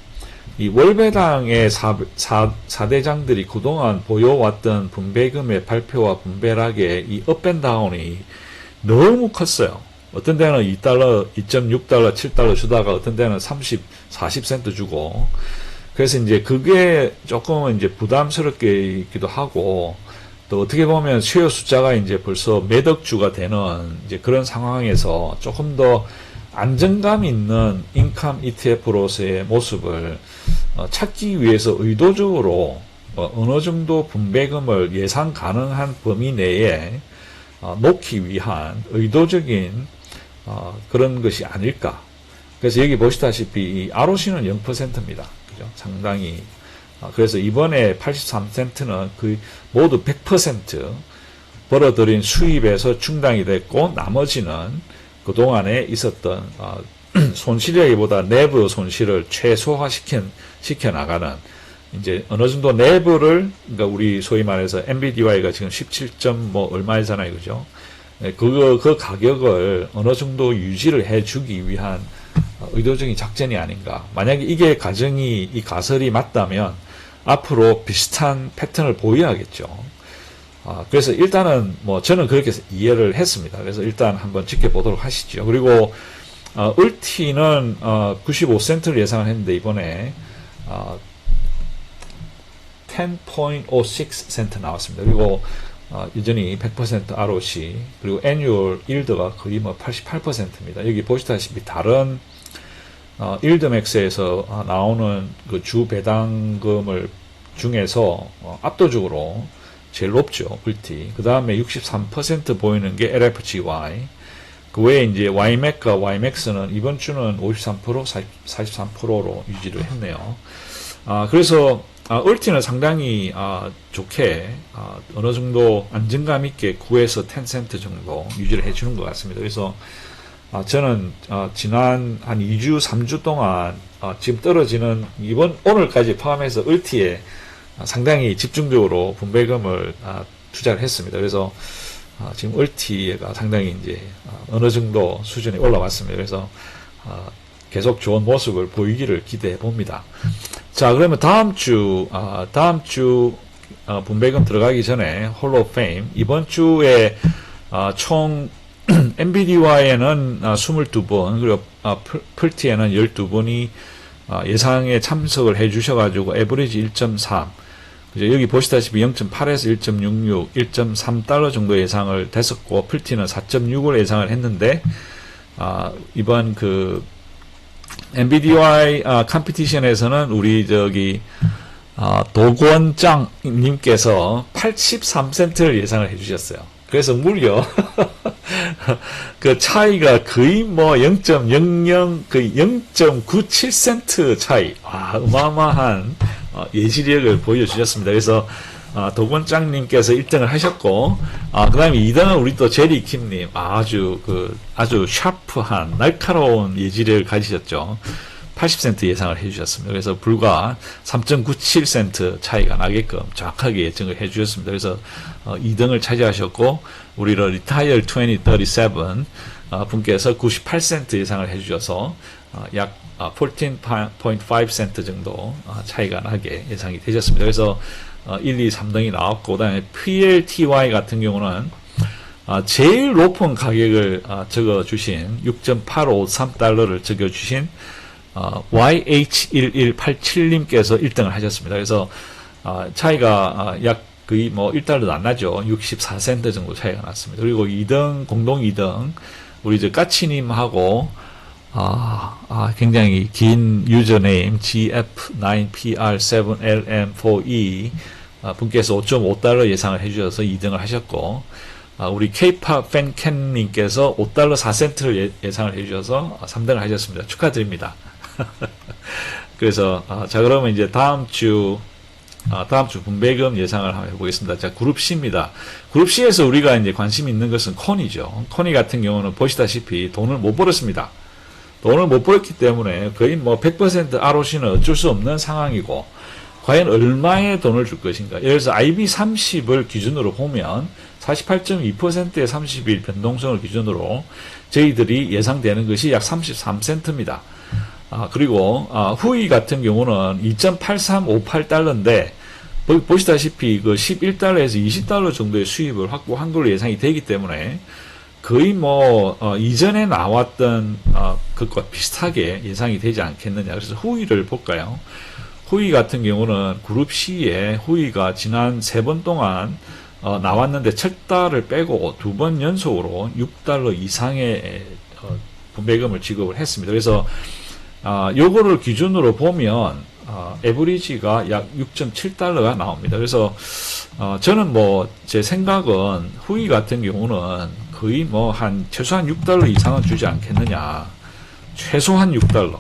이 월배당의 4대장들이 그동안 보여왔던 분배금의 발표와 분배락의 이 업앤다운이 너무 컸어요. 어떤 데는 2달러, 2.6달러, 7달러 주다가 어떤 데는 30, 40센트 주고. 그래서 이제 그게 조금은 이제 부담스럽게 있기도 하고, 또 어떻게 보면 쉐어 숫자가 이제 벌써 몇 억 주가 되는 이제 그런 상황에서 조금 더 안정감 있는 인컴 ETF로서의 모습을 찾기 위해서 의도적으로 어느 정도 분배금을 예상 가능한 범위 내에 놓기 위한 의도적인 그런 것이 아닐까. 그래서 여기 보시다시피 이 ROC는 0%입니다. 그죠? 상당히. 그래서 이번에 83센트는 거의 모두 100% 벌어들인 수입에서 충당이 됐고, 나머지는 그동안에 있었던 손실이라기보다 내부 손실을 최소화시켜 나가는, 이제 어느 정도 내부를, 그러니까 우리 소위 말해서 MBDY가 지금 17점 얼마이잖아요. 그죠? 그 가격을 어느 정도 유지를 해주기 위한 의도적인 작전이 아닌가. 만약에 이게 이 가설이 맞다면 앞으로 비슷한 패턴을 보여야겠죠. 그래서 일단은 저는 그렇게 이해를 했습니다. 그래서 일단 한번 지켜보도록 하시죠. 그리고 을티는 95센트를 예상을 했는데 이번에 10.06센트 나왔습니다. 그리고 여전히 100% ROC, 그리고 애뉴얼 일드가 거의 88%입니다. 여기 보시다시피 다른 일드맥스에서 나오는 그 주 배당금을 중에서 압도적으로 제일 높죠. 을티. 그 다음에 63% 보이는 게 LFGY. 그 외에 이제 YMAC과 YMAX는 이번 주는 53%, 43%로 유지를 했네요. 그래서 을티는 상당히 좋게 어느 정도 안정감 있게 9에서 10센트 정도 유지를 해주는 것 같습니다. 그래서 저는 지난 한 2주, 3주 동안 지금 떨어지는 오늘까지 포함해서 을티에 상당히 집중적으로 분배금을 투자를 했습니다. 그래서 지금 을티가 상당히 이제 어느 정도 수준에 올라왔습니다. 그래서 계속 좋은 모습을 보이기를 기대해 봅니다. 자, 그러면 다음 주 분배금 들어가기 전에 홀 오브 페임 이번 주에 총 MBDY에는 22분, 그리고 풀티에는 12분이 예상에 참석을 해 주셔가지고 에버리지 1.3, 그죠? 여기 보시다시피 0.8에서 1.66, 1.3달러 정도 예상을 됐었고, 풀티는 4.6을 예상을 했는데, 이번 그 NVDI 컴피티션에서는 우리 도권장님께서 83센트를 예상을 해주셨어요. 그래서 무려 그 차이가 거의 뭐 0.00, 거의 0.97센트 차이. 어마어마한 예지력을 보여주셨습니다. 그래서 도권장님께서 1등을 하셨고, 그 다음에 2등은 우리 또 제리킴님, 아주 샤프한, 날카로운 예지력을 가지셨죠. 80센트 예상을 해주셨습니다. 그래서 불과 3.97센트 차이가 나게끔 정확하게 예측을 해주셨습니다. 그래서 2등을 차지하셨고, 우리 리타이어 2037 분께서 98센트 예상을 해주셔서 약 14.5센트 정도 차이가 나게 예상이 되셨습니다. 그래서 1, 2, 3등이 나왔고, 그 다음에 PLTY 같은 경우는 제일 높은 가격을 적어주신 6.853달러를 적어주신 YH1187님께서 1등을 하셨습니다. 그래서 차이가 약 거의 뭐 1달러도 안 나죠. 64센트 정도 차이가 났습니다. 그리고 2등, 공동 2등, 우리 까치님하고 굉장히 긴 유저네임 GF9PR7LM4E 분께서 5.5달러 예상을 해주셔서 2등을 하셨고, 우리 K-pop 팬캔님께서 5달러 4센트를 예상을 해주셔서 3등을 하셨습니다. 축하드립니다. 그래서 자, 그러면 이제 다음 주 분배금 예상을 한번 해보겠습니다. 자, 그룹 C입니다. 그룹 C에서 우리가 이제 관심 있는 것은 코니죠. 코니 같은 경우는 보시다시피 돈을 못 벌었습니다. 돈을 못 벌었기 때문에 거의 뭐 100% ROC는 어쩔 수 없는 상황이고, 과연 얼마의 돈을 줄 것인가. 예를 들어서 IB30을 기준으로 보면 48.2%의 30일 변동성을 기준으로 저희들이 예상되는 것이 약 33센트입니다. 그리고 후이 같은 경우는 2.8358달러인데 보시다시피 그 11달러에서 20달러 정도의 수입을 확보한 걸로 예상이 되기 때문에 거의 뭐 이전에 나왔던 것과 비슷하게 예상이 되지 않겠느냐. 그래서 후이를 볼까요? 후이 같은 경우는 그룹 C에 후이가 지난 3번 동안 나왔는데 첫 달을 빼고 2번 연속으로 6달러 이상의 분배금을 지급을 했습니다. 그래서 요거를 기준으로 보면 에버리지가 약 6.7달러가 나옵니다. 그래서 저는 뭐 제 생각은 후이 같은 경우는 거의 뭐 한 최소한 6달러 이상은 주지 않겠느냐. 최소한 6달러.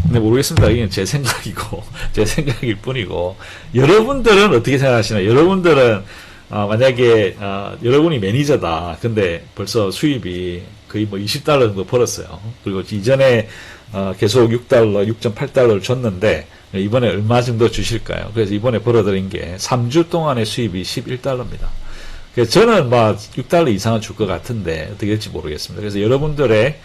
근데 모르겠습니다. 이게 제 생각이고 제 생각일 뿐이고, 여러분들은 어떻게 생각하시나요? 여러분들은 만약에 여러분이 매니저다. 근데 벌써 수입이 거의 뭐 20달러 정도 벌었어요. 그리고 이전에 계속 6달러, 6.8달러를 줬는데 이번에 얼마 정도 주실까요? 그래서 이번에 벌어들인 게 3주 동안의 수입이 11달러입니다. 그래서 저는 뭐 6달러 이상은 줄 것 같은데 어떻게 될지 모르겠습니다. 그래서 여러분들의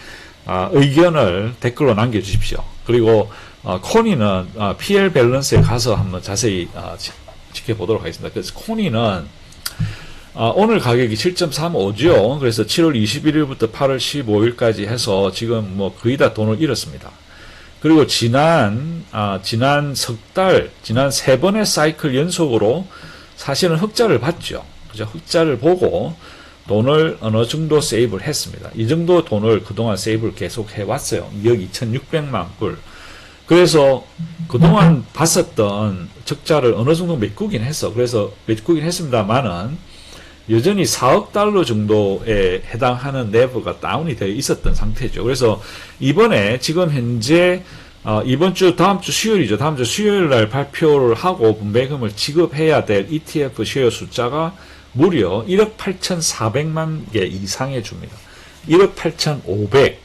의견을 댓글로 남겨주십시오. 그리고 코니는 PL 밸런스에 가서 한번 자세히 지켜보도록 하겠습니다. 그래서 코니는 오늘 가격이 7.35죠. 그래서 7월 21일부터 8월 15일까지 해서 지금 뭐 거의 다 돈을 잃었습니다. 그리고 지난 석 달, 지난 3번의 사이클 연속으로 사실은 흑자를 봤죠. 그죠? 흑자를 보고 돈을 어느 정도 세이브를 했습니다. 이 정도 돈을 그동안 세이브를 계속 해왔어요. 2억 2,600만 불. 그래서 그동안 봤었던 적자를 어느 정도 메꾸긴 했어. 그래서 메꾸긴 했습니다만은 여전히 4억 달러 정도에 해당하는 레버가 다운이 되어 있었던 상태죠. 그래서 이번에 지금 현재 이번 주 다음 주 수요일이죠. 다음 주 수요일 날 발표를 하고 분배금을 지급해야 될 ETF 쉐어 숫자가 무려 1억 8,400만 개 이상의 줍니다. 1억 8,500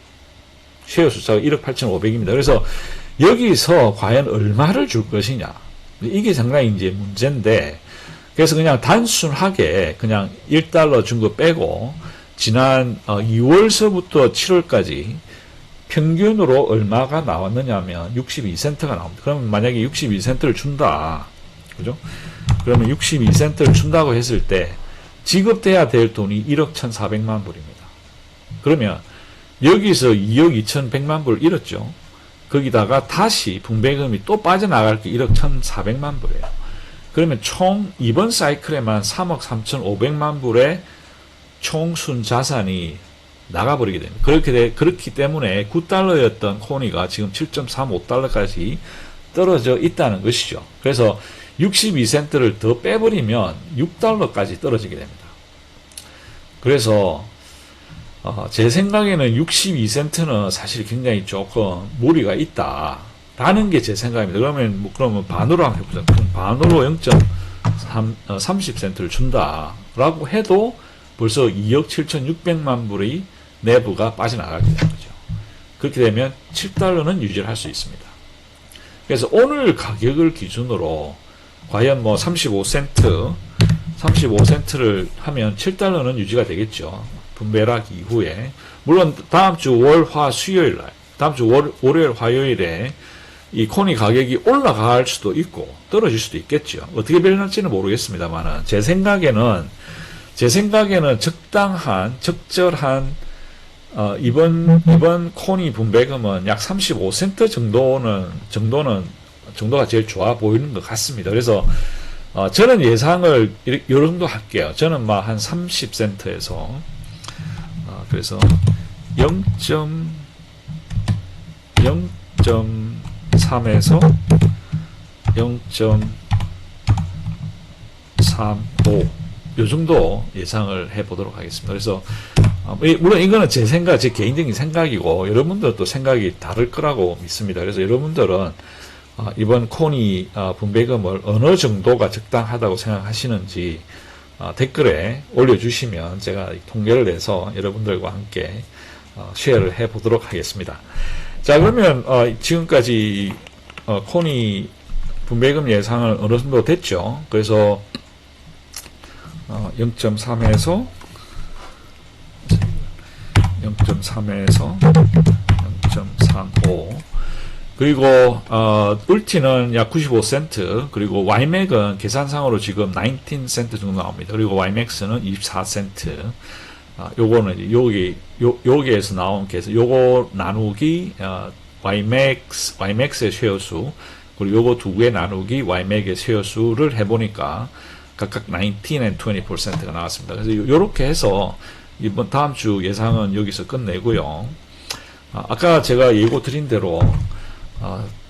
쉐어 숫자가 1억 8,500입니다. 그래서 여기서 과연 얼마를 줄 것이냐, 이게 상당히 이제 문제인데, 그래서 그냥 단순하게 그냥 1달러 준 거 빼고 지난 2월서부터 7월까지 평균으로 얼마가 나왔느냐 하면 62센트가 나옵니다. 그러면 만약에 62센트를 준다. 그죠? 그러면 62센트를 준다고 했을 때 지급돼야 될 돈이 1억 1,400만 불입니다. 그러면 여기서 2억 2,100만 불 잃었죠. 거기다가 다시 분배금이 또 빠져나갈 게 1억 1,400만 불이에요. 그러면 총 이번 사이클에만 3억 3,500만 불의 총 순자산이 나가버리게 됩니다. 그렇기 때문에 9달러였던 코니가 지금 7.35달러까지 떨어져 있다는 것이죠. 그래서 62센트를 더 빼버리면 6달러까지 떨어지게 됩니다. 그래서 제 생각에는 62센트는 사실 굉장히 조금 무리가 있다라는 게 제 생각입니다. 그러면 반으로 한번 해보자. 그럼 반으로 0.30센트를 준다라고 해도 벌써 2억 7,600만 불의 내부가 빠져나가게 되는 거죠. 그렇게 되면 7달러는 유지를 할 수 있습니다. 그래서 오늘 가격을 기준으로 과연 뭐 35센트를 하면 7달러는 유지가 되겠죠. 분배락 이후에. 물론 다음 주 월, 화, 수요일 날, 다음 주 월요일, 화요일에 이 코니 가격이 올라갈 수도 있고 떨어질 수도 있겠죠. 어떻게 변할지는 모르겠습니다만은 제 생각에는 적절한 이번 코니 분배금은 약 35센트 정도가 제일 좋아 보이는 것 같습니다. 그래서 저는 예상을 이 정도 할게요. 저는 막 한 30센트에서 그래서 0.3에서 0.35 요 정도 예상을 해보도록 하겠습니다. 그래서 물론 이거는 제 개인적인 생각이고 여러분들도 생각이 다를 거라고 믿습니다. 그래서 여러분들은 이번 코니 분배금을 어느 정도가 적당하다고 생각하시는지 댓글에 올려주시면 제가 통계를 내서 여러분들과 함께 쉐어를 해보도록 하겠습니다. 자, 그러면 지금까지 코니 분배금 예상을 어느 정도 됐죠. 그래서 0.3에서 0.35 그리고 울티는 약 95센트 그리고 YMAC은 계산상으로 지금 19센트 정도 나옵니다. 그리고 YMAX는 24센트 요거는 여기에서 나온 계산 요거 나누기 YMAX의 쉐어수 그리고 요거 두 개 나누기 YMAC의 쉐어수를 해보니까 각각 19 and 20%가 나왔습니다. 그래서 요렇게 해서 이번 다음 주 예상은 여기서 끝내고요. 아까 제가 예고 드린 대로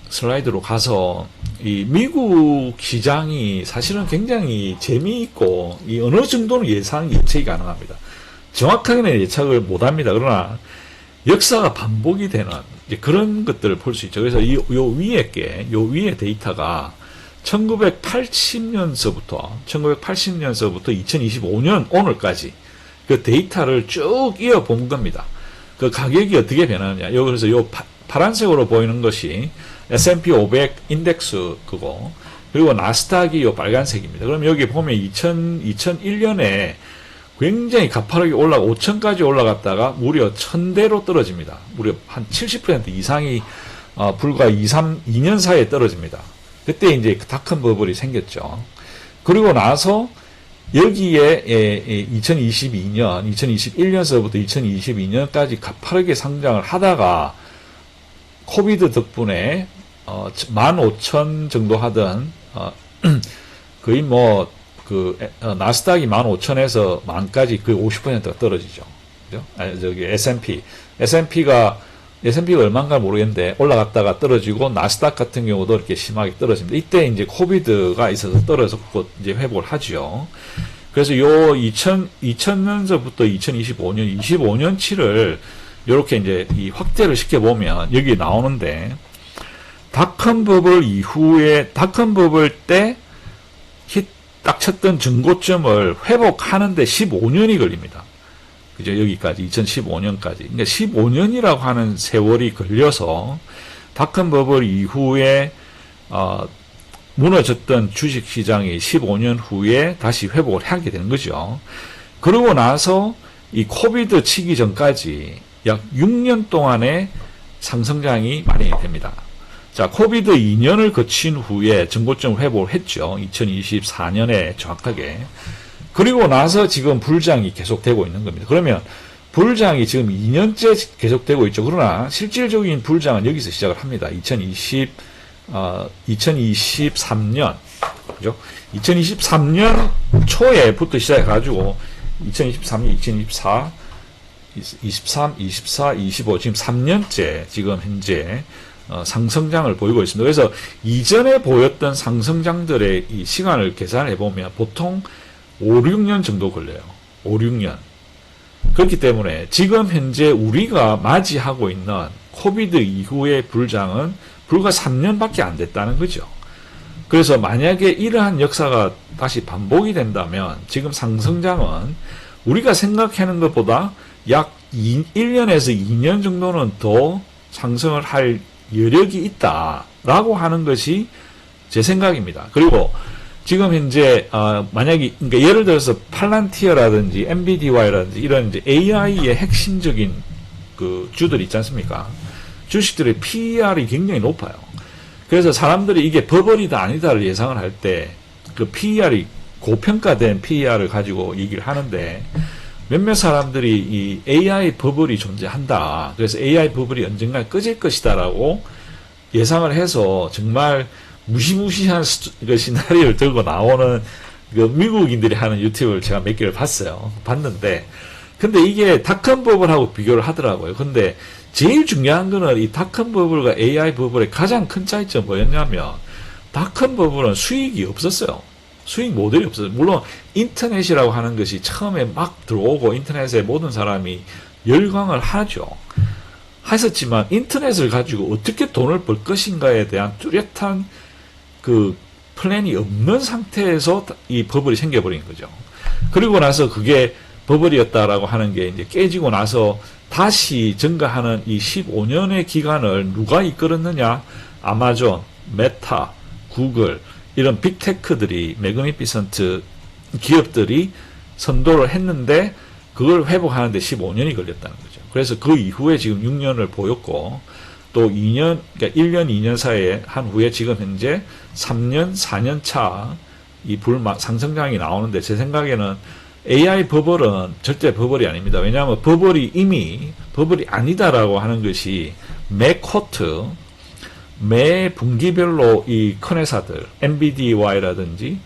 슬라이드로 가서 이 미국 시장이 사실은 굉장히 재미있고 이 어느 정도는 예측이 가능합니다. 정확하게는 예측을 못합니다. 그러나 역사가 반복이 되는 그런 것들을 볼 수 있죠. 그래서 요 위에 데이터가 1980년서부터 2025년 오늘까지 그 데이터를 쭉 이어본 겁니다. 그 가격이 어떻게 변하느냐. 그래서 요 파란색으로 보이는 것이 S&P 500 인덱스 그거 그리고 나스닥이 요 빨간색입니다. 그럼 여기 보면 2001년에 굉장히 가파르게 5천까지 올라갔다가 무려 1000대로 떨어집니다. 무려 한 70% 이상이 불과 2년 사이에 떨어집니다. 그때 이제 닷컴 버블이 생겼죠. 그리고 나서 여기에 2021년서부터 2022년까지 가파르게 상장을 하다가 코비드 덕분에 15,000 정도 하던 거의 나스닥이 15,000에서 만까지 거의 50%가 떨어지죠. 그죠? S&P가 얼마인가 모르겠는데 올라갔다가 떨어지고 나스닥 같은 경우도 이렇게 심하게 떨어집니다. 이때 이제 코비드가 있어서 떨어졌고 이제 회복을 하죠. 그래서 요 2000년서부터 2025년 25년치를 이렇게 이제 이 확대를 시켜보면 여기 나오는데 닷컴 버블 이후에 닷컴 버블 때 딱 쳤던 전고점을 회복하는데 15년이 걸립니다. 그죠? 여기까지 2015년까지. 그러니까 15년이라고 하는 세월이 걸려서 닷컴 버블 이후에 무너졌던 주식 시장이 15년 후에 다시 회복을 하게 되는 거죠. 그러고 나서 이 코비드 치기 전까지 약 6년 동안의 상승장이 마련이 됩니다. 자, 코비드 2년을 거친 후에 전고점 회복을 했죠. 2024년에 정확하게. 그리고 나서 지금 불장이 계속되고 있는 겁니다. 그러면 불장이 지금 2년째 계속되고 있죠. 그러나 실질적인 불장은 여기서 시작을 합니다. 2023년, 그죠? 2023년 초에부터 시작해가지고 2023년, 2024, 23, 24, 25 지금 3년째 지금 현재 상승장을 보이고 있습니다. 그래서 이전에 보였던 상승장들의 이 시간을 계산해 보면 보통 5, 6년 정도 걸려요. 5, 6년. 그렇기 때문에 지금 현재 우리가 맞이하고 있는 코비드 이후의 불장은 불과 3년밖에 안 됐다는 거죠. 그래서 만약에 이러한 역사가 다시 반복이 된다면 지금 상승장은 우리가 생각하는 것보다 약 1년에서 2년 정도는 더 상승을 할 여력이 있다라고 하는 것이 제 생각입니다. 그리고 지금 현재 만약에 그러니까 예를 들어서 팔란티어라든지 엔비디아라든지 이런 이제 AI의 핵심적인 그 주들 있지 않습니까? 주식들의 PER이 굉장히 높아요. 그래서 사람들이 이게 버블이다 아니다를 예상을 할 때 그 PER이 고평가된 PER을 가지고 얘기를 하는데 몇몇 사람들이 이 AI 버블이 존재한다. 그래서 AI 버블이 언젠가 꺼질 것이다라고 예상을 해서 정말 무시무시한 그 시나리오를 들고 나오는 그 미국인들이 하는 유튜브를 제가 몇 개를 봤는데 근데 이게 닷컴 버블하고 비교를 하더라고요. 근데 제일 중요한 거는 이 닷컴 버블과 AI 버블의 가장 큰 차이점은 뭐였냐면 닷컴 버블은 수익이 없었어요. 수익 모델이 없어요. 물론 인터넷이라고 하는 것이 처음에 막 들어오고 인터넷에 모든 사람이 열광을 하죠. 하셨지만 인터넷을 가지고 어떻게 돈을 벌 것인가에 대한 뚜렷한 그 플랜이 없는 상태에서 이 버블이 생겨버린 거죠. 그리고 나서 그게 버블이었다라고 하는 게 이제 깨지고 나서 다시 증가하는 이 15년의 기간을 누가 이끌었느냐? 아마존, 메타, 구글 이런 빅테크들이 매그니피선트 기업들이 선도를 했는데 그걸 회복하는데 15년이 걸렸다는 거죠. 그래서 그 이후에 지금 6년을 보였고 또 2년, 그러니까 1년, 2년 사이에 한 후에 지금 현재 3년, 4년 차 이 상승장이 나오는데 제 생각에는 AI 버블은 절대 버블이 아닙니다. 왜냐하면 버블이 이미 버블이 아니다라고 하는 것이 매 쿼터, 매 분기별로 이 큰 회사들, 엔비디아라든지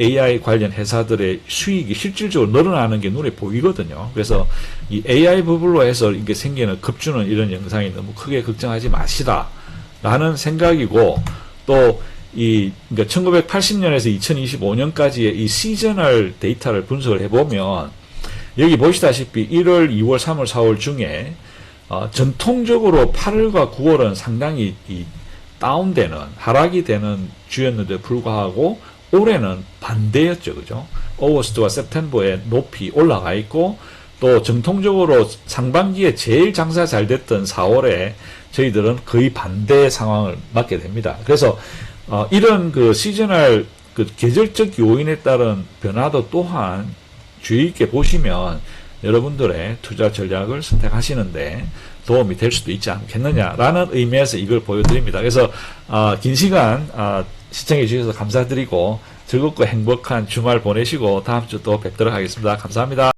AI 관련 회사들의 수익이 실질적으로 늘어나는 게 눈에 보이거든요. 그래서 이 AI 버블로 해서 이게 생기는 급주는 이런 영상이 너무 크게 걱정하지 마시라라는 생각이고 또 그러니까 1980년에서 2025년까지의 이 시저널 데이터를 분석을 해보면 여기 보시다시피 1월, 2월, 3월, 4월 중에 전통적으로 8월과 9월은 상당히 다운되는 하락이 되는 주였는데 불구하고 올해는 반대였죠. 그죠? 오거스트와 september에 높이 올라가 있고 또 정통적으로 상반기에 제일 장사 잘 됐던 4월에 저희들은 거의 반대 상황을 맞게 됩니다. 그래서 이런 그 시저널 그 계절적 요인에 따른 변화도 또한 주의 있게 보시면 여러분들의 투자 전략을 선택하시는데 도움이 될 수도 있지 않겠느냐라는 의미에서 이걸 보여드립니다. 그래서 긴 시간 시청해 주셔서 감사드리고 즐겁고 행복한 주말 보내시고 다음 주 또 뵙도록 하겠습니다. 감사합니다.